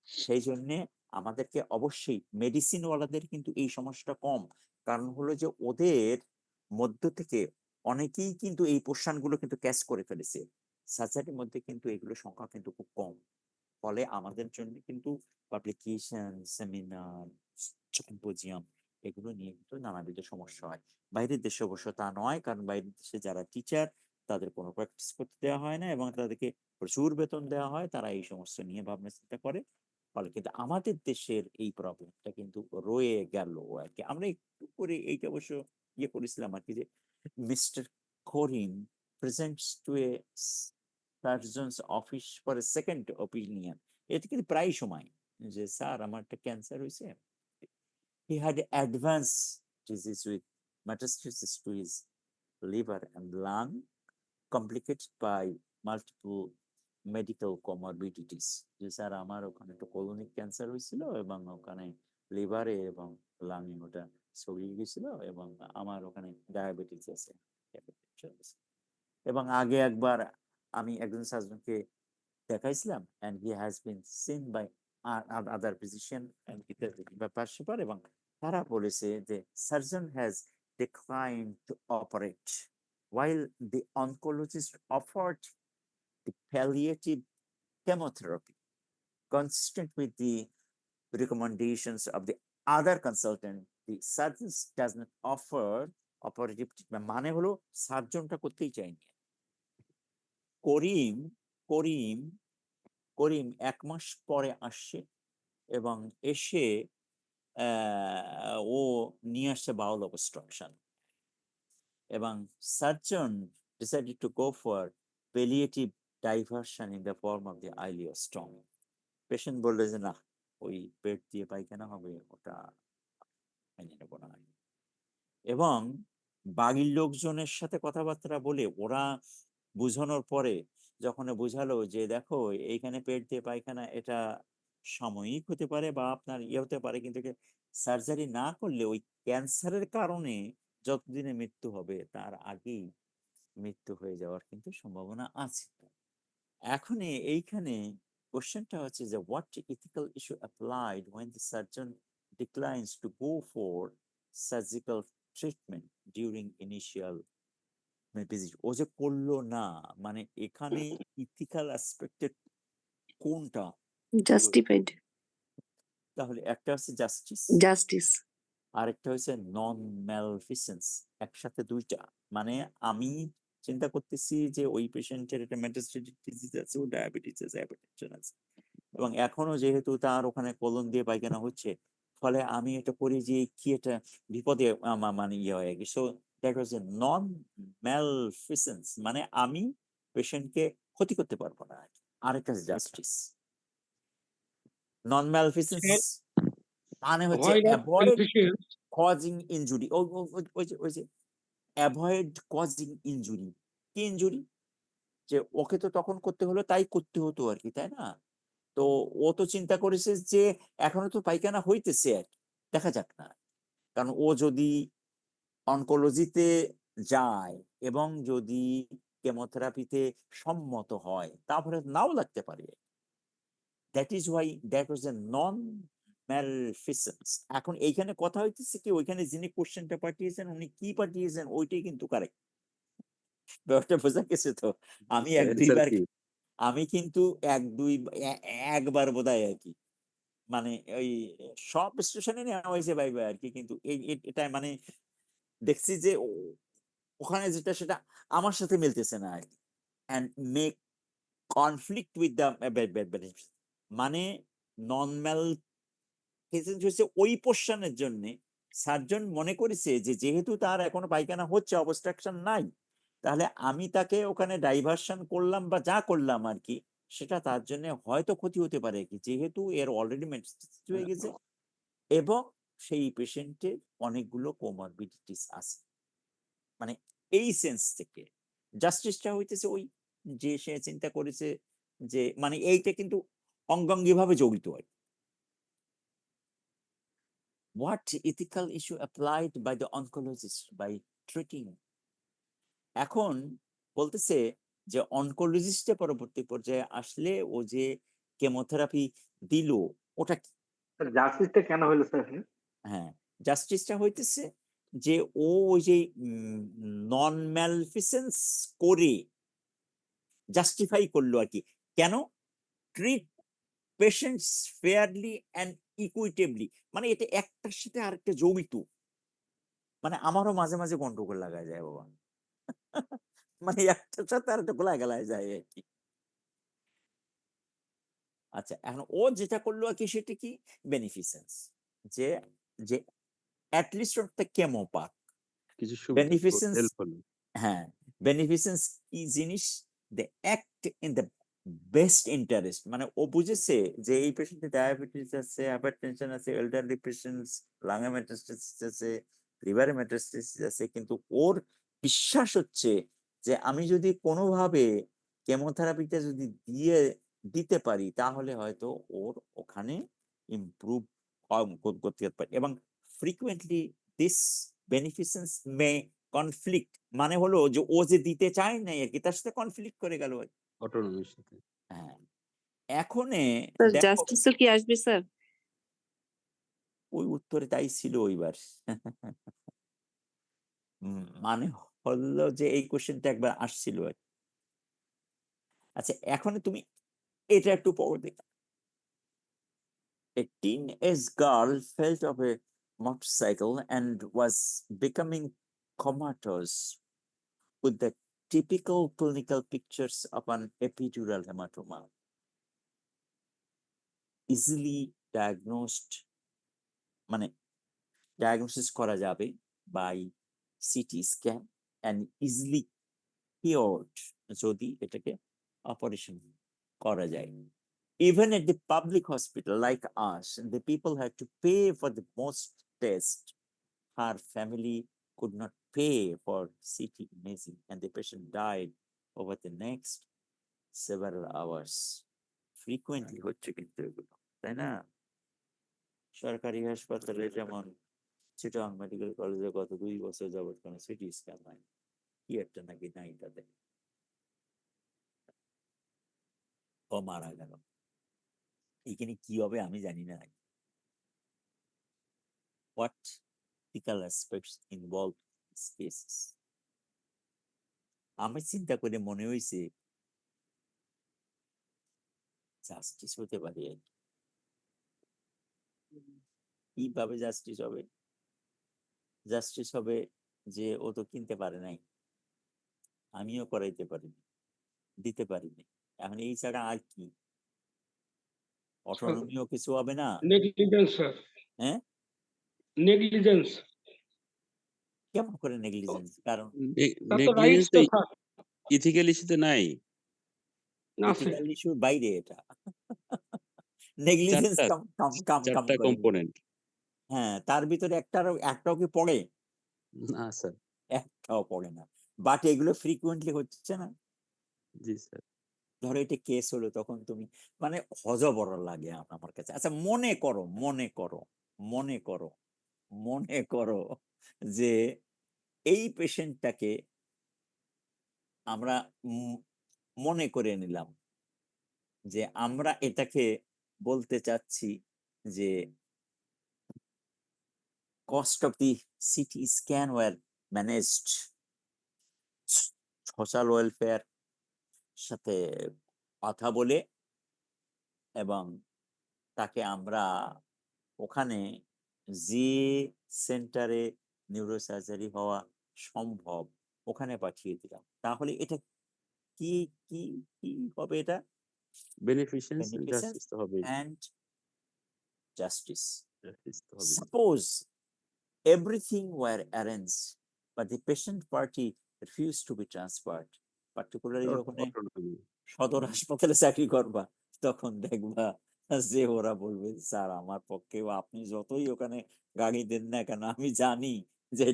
সেই জন্যে আমাদেরকে অবশ্যই মেডিসিন ওয়ালাদের কিন্তু এই সমস্যাটা কম, কারণ হলো যে ওদের মধ্য থেকে অনেকেই কিন্তু এই পোর্শন গুলো কিন্তু ক্যাচ করে ফেলেছে, সার্জারির মধ্যে কিন্তু এগুলো সংখ্যা কিন্তু খুব কম। ফলে আমাদের জন্য কিন্তু পাবলিকেশন, সেমিনার, সিম্পোজিয়াম, এগুলো নিয়ে কিন্তু নানাবিধ সমস্যা হয়। বাইরের দেশে অবশ্য তা নয়, কারণ বাইরের দেশে যারা টিচার তাদের কোনো প্র্যাকটিস করতে দেওয়া হয় না, এবং তাদেরকে প্রচুর বেতন দেওয়া হয়, তারা এই সমস্ত নিয়ে ভাবনা চিন্তা করে। ফলে কিন্তু আমাদের দেশের এই প্রবলেমটা কিন্তু রয়ে গেল আর কি। আমরা একটু করে এইটা অবশ্য ইয়ে করেছিলাম আর কি, যে Mr Karim presents to a surgeon's office for a second opinion, এটা কিন্তু প্রায় সময় যে স্যার আমার একটা ক্যান্সার হয়েছে, he had advanced disease with metastasis to his liver and lung, complicated by multiple medical comorbidities, যে স্যার আমার ওখানে একটা কোলনিক ক্যান্সার হয়েছিল, এবং ওখানে লিভারে এবং লাংয়ে ওটা ছড়িয়ে গেছিল, এবং আমার ওখানে ডায়াবেটিস আছে, hypertension আছে। এবং আগে একবার আমি একজন সার্জনকে দেখাইছিলাম, and he has been seen by other physician and ব্যাপার স্যাপার, এবং তারা বলেছে যে surgeon has declined to operate while the oncologist offered the palliative chemotherapy consistent with the recommendations of the other consultant. The surgeon does not offer operative treatment, মানে হলো সার্জনটা করতেই চায়নি। করিম করিম করিম 1 মাস পরে আসছে, এবং এসে ও নিয়ে আসছে বাউল অবস্ট্রাকশন, এবং surgeon decided to go for palliative diversion in the form of the ileostomy. Patient বললো যে না, ওই পেট দিয়ে পায়খানা হবে ওটা মেনে নেব না। এবং বাড়ির লোকজনের সাথে কথাবার্তা বলে ওরা বুঝানোর পরে যখন বোঝালো যে দেখো এইখানে পেট দিয়ে পায়খানা এটা সাময়িক হতে পারে বা আপনার ইয়ে হতে পারে, কিন্তু সার্জারি না করলে ওই ক্যান্সারের কারণে যতদিনে মৃত্যু হবে তার আগেই মৃত্যু হয়ে যাওয়ার কিন্তু সম্ভাবনা আছে। এখন এইখানে কোশ্চেনটা হচ্ছে যে what ethical issue applied when the surgeon declines to go for surgical treatment during initial visit? ও যে করলো না, মানে এখানে ইথিক্যাল অ্যাসপেক্টের কোনটা? জাস্টিফাইড তাহলে একটা হচ্ছে জাস্টিস, জাস্টিস আরেকটা হচ্ছে নন ম্যালফিসেন্স, একসাথে দুইটা। মানে আমি চিন্তা করতেছি যে ওই পেশেন্টের একটা মেটাস্টেটিক ডিজিজ আছে, ও ডায়াবেটিস আছে, হাইপারটেনশন আছে, এবং এখনো যেহেতু তার ওখানে কোলন দিয়ে পায়খানা হচ্ছে, ফলে আমি এটা করি যে কি এটা বিপদে মানে ইয়ে হয়ে গেছে। So that was a non ম্যালফিসেন্স, মানে আমি পেশেন্টকে ক্ষতি করতে পারবো না। আরেকটা জাস্টিস, নন ম্যালফিসেন্স মানে হচ্ছে Avoid of avoid malfeasance. causing injury. ওই যে অ্যাভয়েড কজিং ইনজুরি। কি ইনজুরি? যে ওকে তো তখন করতে হলো, তাই করতে হতো আর কি, তাই না? তো ও তো চিন্তা করেছে যে এখনো তো পায়খানা হইতেছে আর কি, দেখা যাক না। কারণ ও যদি অনকোলজিতে যায় এবং যদি কেমোথেরাপিতে সম্মত হয়, তারপরে নাও লাগতে পারে। That is why that was a non maleficence. এখন এইখানে কথা হইতেছে কি, ওইখানে যিনি কোশ্চেনটা পাঠিয়েছেন উনি কি পাঠিয়েছেন ওইটাই কিন্তু কারেক্ট। ব্যাপারটা বোঝা গেছে তো? আমি এক Answer দুইবার কি? আমি কিন্তু একবার বোধহয় আর কি, মানে ওই সব স্টেশনে নেওয়া হয়েছে ভাইবা আর কি, কিন্তু এটা মানে দেখছি যে ওখানে যেটা সেটা আমার সাথে মিলতেছে না আর কি, and make conflict with the মানে নন ম্যালফিসেন্স হচ্ছে ওই পোর্শনের জন্য সার্জন মনে করেছে যে যেহেতু তার এখনো পায়খানা হচ্ছে, অবস্ট্রাকশন নাই, তাহলে আমি তাকে ওখানে ডাইভারশন করলাম বা যা করলাম আর কি, সেটা তার জন্য হয়তো ক্ষতি হতে পারে কি, যেহেতু এর অলরেডি মেটাস্টেসিস হয়ে গেছে এবং সেই পেশেন্টের অনেকগুলো কোমরবিডিটিস আছে। মানে এই সেন্স থেকে জাস্টিসটা হইতেছে ওই যে সে চিন্তা করেছে যে মানে এইটা কিন্তু অঙ্গাঙ্গি ভাবে জড়িত হয়। What ethical issue applied by the oncologist by treating? এখন বলতেছে যে অনকোলজিস্টে পরবর্তী পর্যায়ে আসলে ও যে কেমোথেরাপি দিল ওটা কি? জাস্টিসটা কেন হইলো স্যার এখানে? হ্যাঁ, জাস্টিসটা হইতেছে যে ও ওই যে নন ম্যালফিসেন্স করে জাস্টিফাই করলো আর কি। কেন? ট্রিট পেশেন্টস ফেয়ারলি অ্যান্ড ইকুইটেবলি, মানে এটা একটার সাথে আরেকটা জড়িত। মানে আমারও মাঝে মাঝে গন্ডগোল লাগা যায় বাবা। মানে একটার সাথে আরেকটা গোলা গেলায় যায় আর কি। আচ্ছা, এখন ও যেটা করলো আর কি সেটা কি বেনিফিসেন্স, যে যে অ্যাটলিস্ট ওটা কেমো পাক। কিছু সুবিধা বেনিফিসেন্স, হেল্প হলো। হ্যাঁ, বেনিফিসেন্স কি জিনিস? They act in the best interest, মানে ও বুঝেছে যে এই পেশেন্টের ডায়াবেটিস আছে, হাইপারটেনশন আছে, এলডারলি পেশেন্টস, লাঙে মেটাস্টেসিস আছে, লিভারে মেটাস্টেসিস আছে, কিন্তু ওর বিশ্বাস হচ্ছে যে আমি যদি কোনোভাবে কেমোথেরাপিটা যদি দিতে পারি তাহলে হয়তো ওর ওখানে ইমপ্রুভ করতে পারি। এবং ফ্রিকুয়েন্টলি দিস বেনিফিসেন্স মে কনফ্লিক্ট, মানে হলো যে ও যে দিতে চায় না আর কি, তার সাথে কনফ্লিক্ট করে গেল। অটোনমির সাথে। হ্যাঁ, এখন স্যার দেখো জাস্টিসও কি আসবে স্যার? ওই উত্তরে তাই ছিল ওইবার। মানে হলো যে এই কোশ্চেনটা একবার আসছিল আর কি। আচ্ছা, এখন তুমি এটা একটু পড়ো দেখ। A teenage girl fell off a motorcycle and was becoming comatose with the typical clinical pictures of an epidural hematoma. Easily diagnosed, মানে ডায়াগনোসিস করা যাবে by CT scan and easily cured যদি এটাকে অপারেশন করা যায়। even at the public hospital like us, the people had to pay for the most tests. Her family could not pay for CT imaging, and the patient died over the next several hours. Frequently হচ্ছে কিন্তু এগুলো, তাই না? সরকারি হাসপাতালে যেমন Chittagong medical কলেজে গত 2 বছর যাবত কোনো সিটি স্ক্যান নাই, কি একটা নাকি নাই তাদের, ও মারা গেল। এখানে কি হবে আমি জানি না। What ethical aspects involved in these cases? আমি চিন্তা করে মনে হয়েছে জাস্টিস হতে পারে আর কি। কিভাবে জাস্টিস হবে? জাস্টিস হবে যে ও তো কিনতে পারে নাই, আমিও করাইতে পারিনি, দিতে পারিনি, এখন এই ছাড়া আর কি? অটোনমিও কিছু হবে না? নেগলিজেন্স স্যার, হ্যাঁ, নেগলিজেন্স। কেমন করে নেগলিজেন্স? কারণ তার তো নেগলিজেন্স রাইটস তো তো স্যার ইথিক্যাল ইস্যুতে নাই। না স্যার। ইথিক্যাল ইস্যুর বাইরে এটা। নেগলিজেন্স চারটা কম্পোনেন্ট। হ্যাঁ, তার ভিতরে একটাও কি পড়ে? না স্যার। একটাও পড়ে না। বাট এগুলো ফ্রিকুয়েন্টলি হচ্ছে না। জি স্যার। ধরো এটা কেস হলো, তখন তুমি মানে হযবর লাগে আমার কাছে। আচ্ছা মনে করো যে এই পেশেন্টটাকে আমরা মনে করে নিলাম যে আমরা এটাকে বলতে চাচ্ছি যে cost of the CT scan were managed social welfare সাথে কথা বলে, এবং তাকে আমরা ওখানে যে সেন্টারে নিউরোসার্জারি হওয়া সম্ভব ওখানে পাঠিয়ে দিলাম। তাহলে এটা কি কি কি হবে? এটা বেনিফিশিয়েন্স Beneficence জাস্টিস তো হবে। and justice. জাস্টিস তো হবে। Suppose everything were arranged, but the patient party refused to be transferred. Particularly যখন সদর হাসপাতালে চাকরি করবা, তখন দেখবা যে ওরা বলবে স্যার আমার পক্ষে আপনি যতই ওখানে গাড়ি দেন না কেন, আমি জানি যে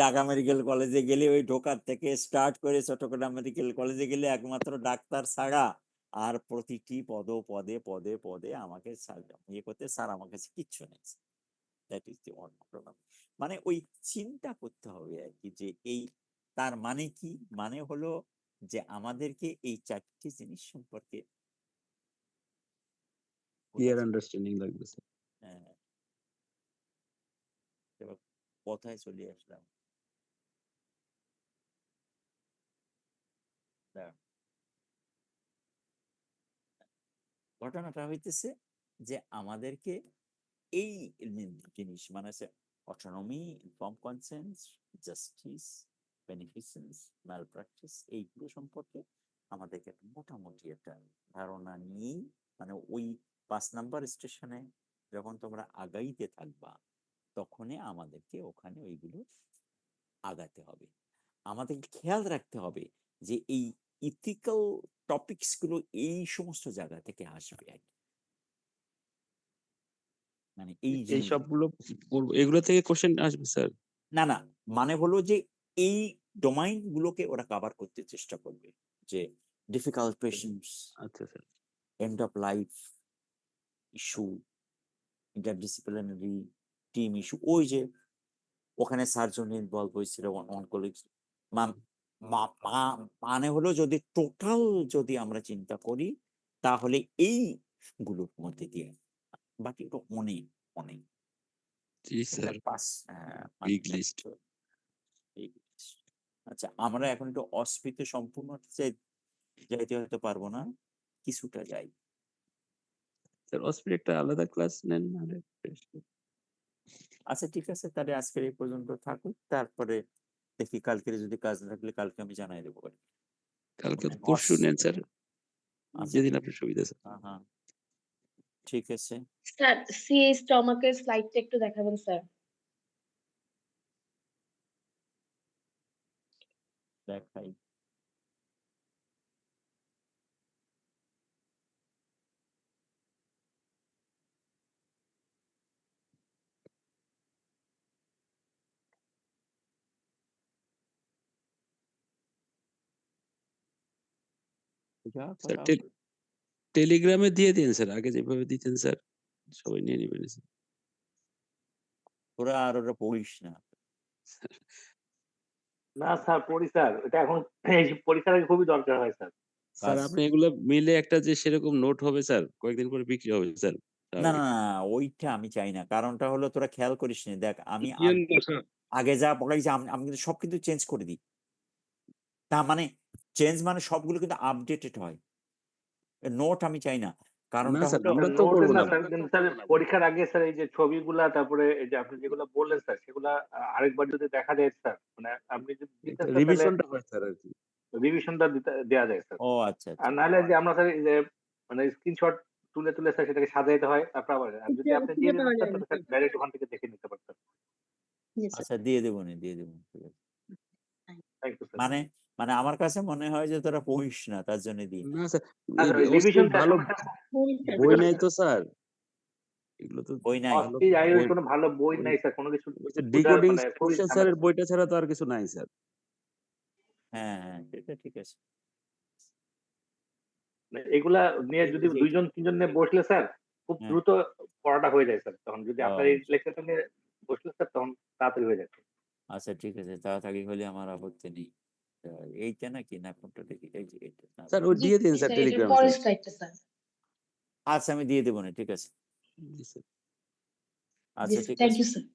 ঢাকা মেডিকেল কলেজে গেলে ওই ঢোকার থেকে স্টার্ট করে চট্টগ্রাম মেডিকেল কলেজে গেলে একমাত্র ডাক্তার ছাড়া আর প্রতিটি পদে পদে পদে আমাকে ইয়ে করতে, স্যার আমার কাছে কিচ্ছু নেই। That is the problem. মানে ওই চিন্তা করতে হবে আর কি, যে এই তার মানে কি? মানে হলো যে আমাদেরকে এই 4টি জিনিস সম্পর্কে ক্লিয়ার আন্ডারস্ট্যান্ডিং লাগবে স্যার। হ্যাঁ, এবার কথায় চলে আসলাম। ঘটনাটা হইতেছে যে আমাদেরকে এই জিনিস মানে autonomy, inform consent, justice, beneficence, malpractice, এইগুলো সম্পর্কে আমাদেরকে মোটামুটি একটা ধারণা নিয়েই, মানে ওই 5 নাম্বার স্টেশনে যখন তোমরা আগাইতে থাকবা তখনই আমাদেরকে ওখানে ওইগুলো আগাতে হবে। আমাদের খেয়াল রাখতে হবে যে এই ইথিক্যাল টপিকস গুলো এই সমস্ত জায়গা থেকে আসবে আর কি। মানে এই এই সবগুলো এগুলো থেকে কোশ্চেন আসবে স্যার? না, মানে হলো যে এই ডোমাইন গুলোকে ওরা কভার করতে চেষ্টা করবে, যে ডিফিকাল্ট পেশেন্টস, আচ্ছা sir. End of life issue, interdisciplinary team issue, ওই যে ওখানে সার্জন ইনভলভ হয়েছিল, অনকোলজি, মানে হলো যদি টোটাল যদি আমরা চিন্তা করি তাহলে এই গুলোর মধ্যে দিয়ে, বাকি তো অনেক অনেক। জি স্যার। Big list. আচ্ছা আমরা এখন একটু অস্ফীতি সম্পূর্ণ যাইতে হতে পারবো না, কিছুটা যাই। স্যার অস্পির একটা আলাদা ক্লাস নেন নাহলে। আচ্ছা ঠিক আছে, তাহলে আজকের এই পর্যন্ত থাকুক, তারপরে দেখি কালকে যদি কাজ না থাকলে কালকে আমি জানাই দেবো। কালকে পরশু নেন স্যার, যেদিন আপনার সুবিধা স্যার। হ্যাঁ ঠিক আছে। স্যার সিএ স্টমাকের স্লাইডটা একটু দেখাবেন স্যার। দেখাই। স্যার টেলিগ্রামে দিয়ে দিন স্যার, আগে যেভাবে দিতেন স্যার, সবাই নিয়ে নেবেন স্যার। তোরা আর ওরা পড়িস না। না স্যার পড়ি স্যার, এটা এখন এই পরীক্ষার আগে খুবই দরকার হয় স্যার। স্যার কাজ- আপনি এগুলো মিলে একটা যে সেরকম নোট হবে স্যার, কয়েকদিন পরে বিক্রি হবে স্যার। না না না, ওইটা আমি চাই না। কারণটা হলো তোরা খেয়াল করিস নি, দেখ আমি দিয়েন না স্যার। আগে যা পড়াইছি আমি কিন্তু সব কিন্তু চেঞ্জ করে দিই। তা মানে চেঞ্জ মানে সবগুলো কিন্তু আপডেটেড হয়। নোট আমি চাই না, কারণটা না স্যার, হলো আমরা তো নোট করবো না না। স্যার, কিন্তু স্যার পরীক্ষার আগে স্যার এই যে ছবিগুলা, তারপরে এই যে আপনি যেগুলো বললেন স্যার, সেগুলা আরেকবার যদি দেখা যায় স্যার, মানে আপনি যদি দিতেন স্যার, তাহলে রিভিশনটা হয় স্যার আর কি। রিভিশনটা দেওয়া যায় স্যার। ও আচ্ছা আর আচ্ছা নাহলে যে আমরা স্যার এই যে মানে স্ক্রিনশট তুলে তুলে স্যার সেটাকে সাজাইতে হয়, তারপর আবার আর যদি আপনি দিয়ে দিতেন স্যার, তাহলে স্যার ডাইরেক্ট ওখান থেকে দেখে নিতে পারতেন। জি স্যার। আচ্ছা, দিয়ে দেবো নি, দিয়ে দেবো। ঠিক আছে। Thank you sir. মানে মানে আমার কাছে মনে হয় যে তোরা পড়িস না, তার জন্য দিই না। না স্যার, আচ্ছা, ওর রিভিশন ভালো বই নাই তো স্যার, এগুলো তো বই নাই। ভালো অস্থির আইএর বই- কোনো ভালো বই নাই স্যার, কোনো কিছু ডিকোডিং মানে খুবই কোশ্চেন ঝামেলা। স্যারের বইটা ছাড়া তো আর কিছু নাই স্যার। হ্যাঁ হ্যাঁ, সেটা ঠিক আছে। এগুলা নিয়ে এই যদি যে- 2 জন 3 জন নিয়ে বসলে স্যার খুব হ্যাঁ। দ্রুত পড়াটা হয়ে যায় স্যার। তখন যদি আপনার এই ও। লেকচারটা নিয়ে বসলে স্যার, তখন তাড়াতাড়ি হয়ে যায়। আচ্ছা ঠিক আছে, তাড়াতাড়ি হলে আমার আপত্তি নেই। তা এইটা নাকি না কোনটা দেখি, এই যে এইটা না। স্যার ওই জি দিয়ে দিন স্যার স্যার, এটার টেলিগ্রামে পরের স্যার। স্লাইডটা স্যার। আচ্ছা আমি দিয়ে দেবো না, ঠিক আছে। জি স্যার। আচ্ছা ঠিক থ্যাংক আছে। You sir.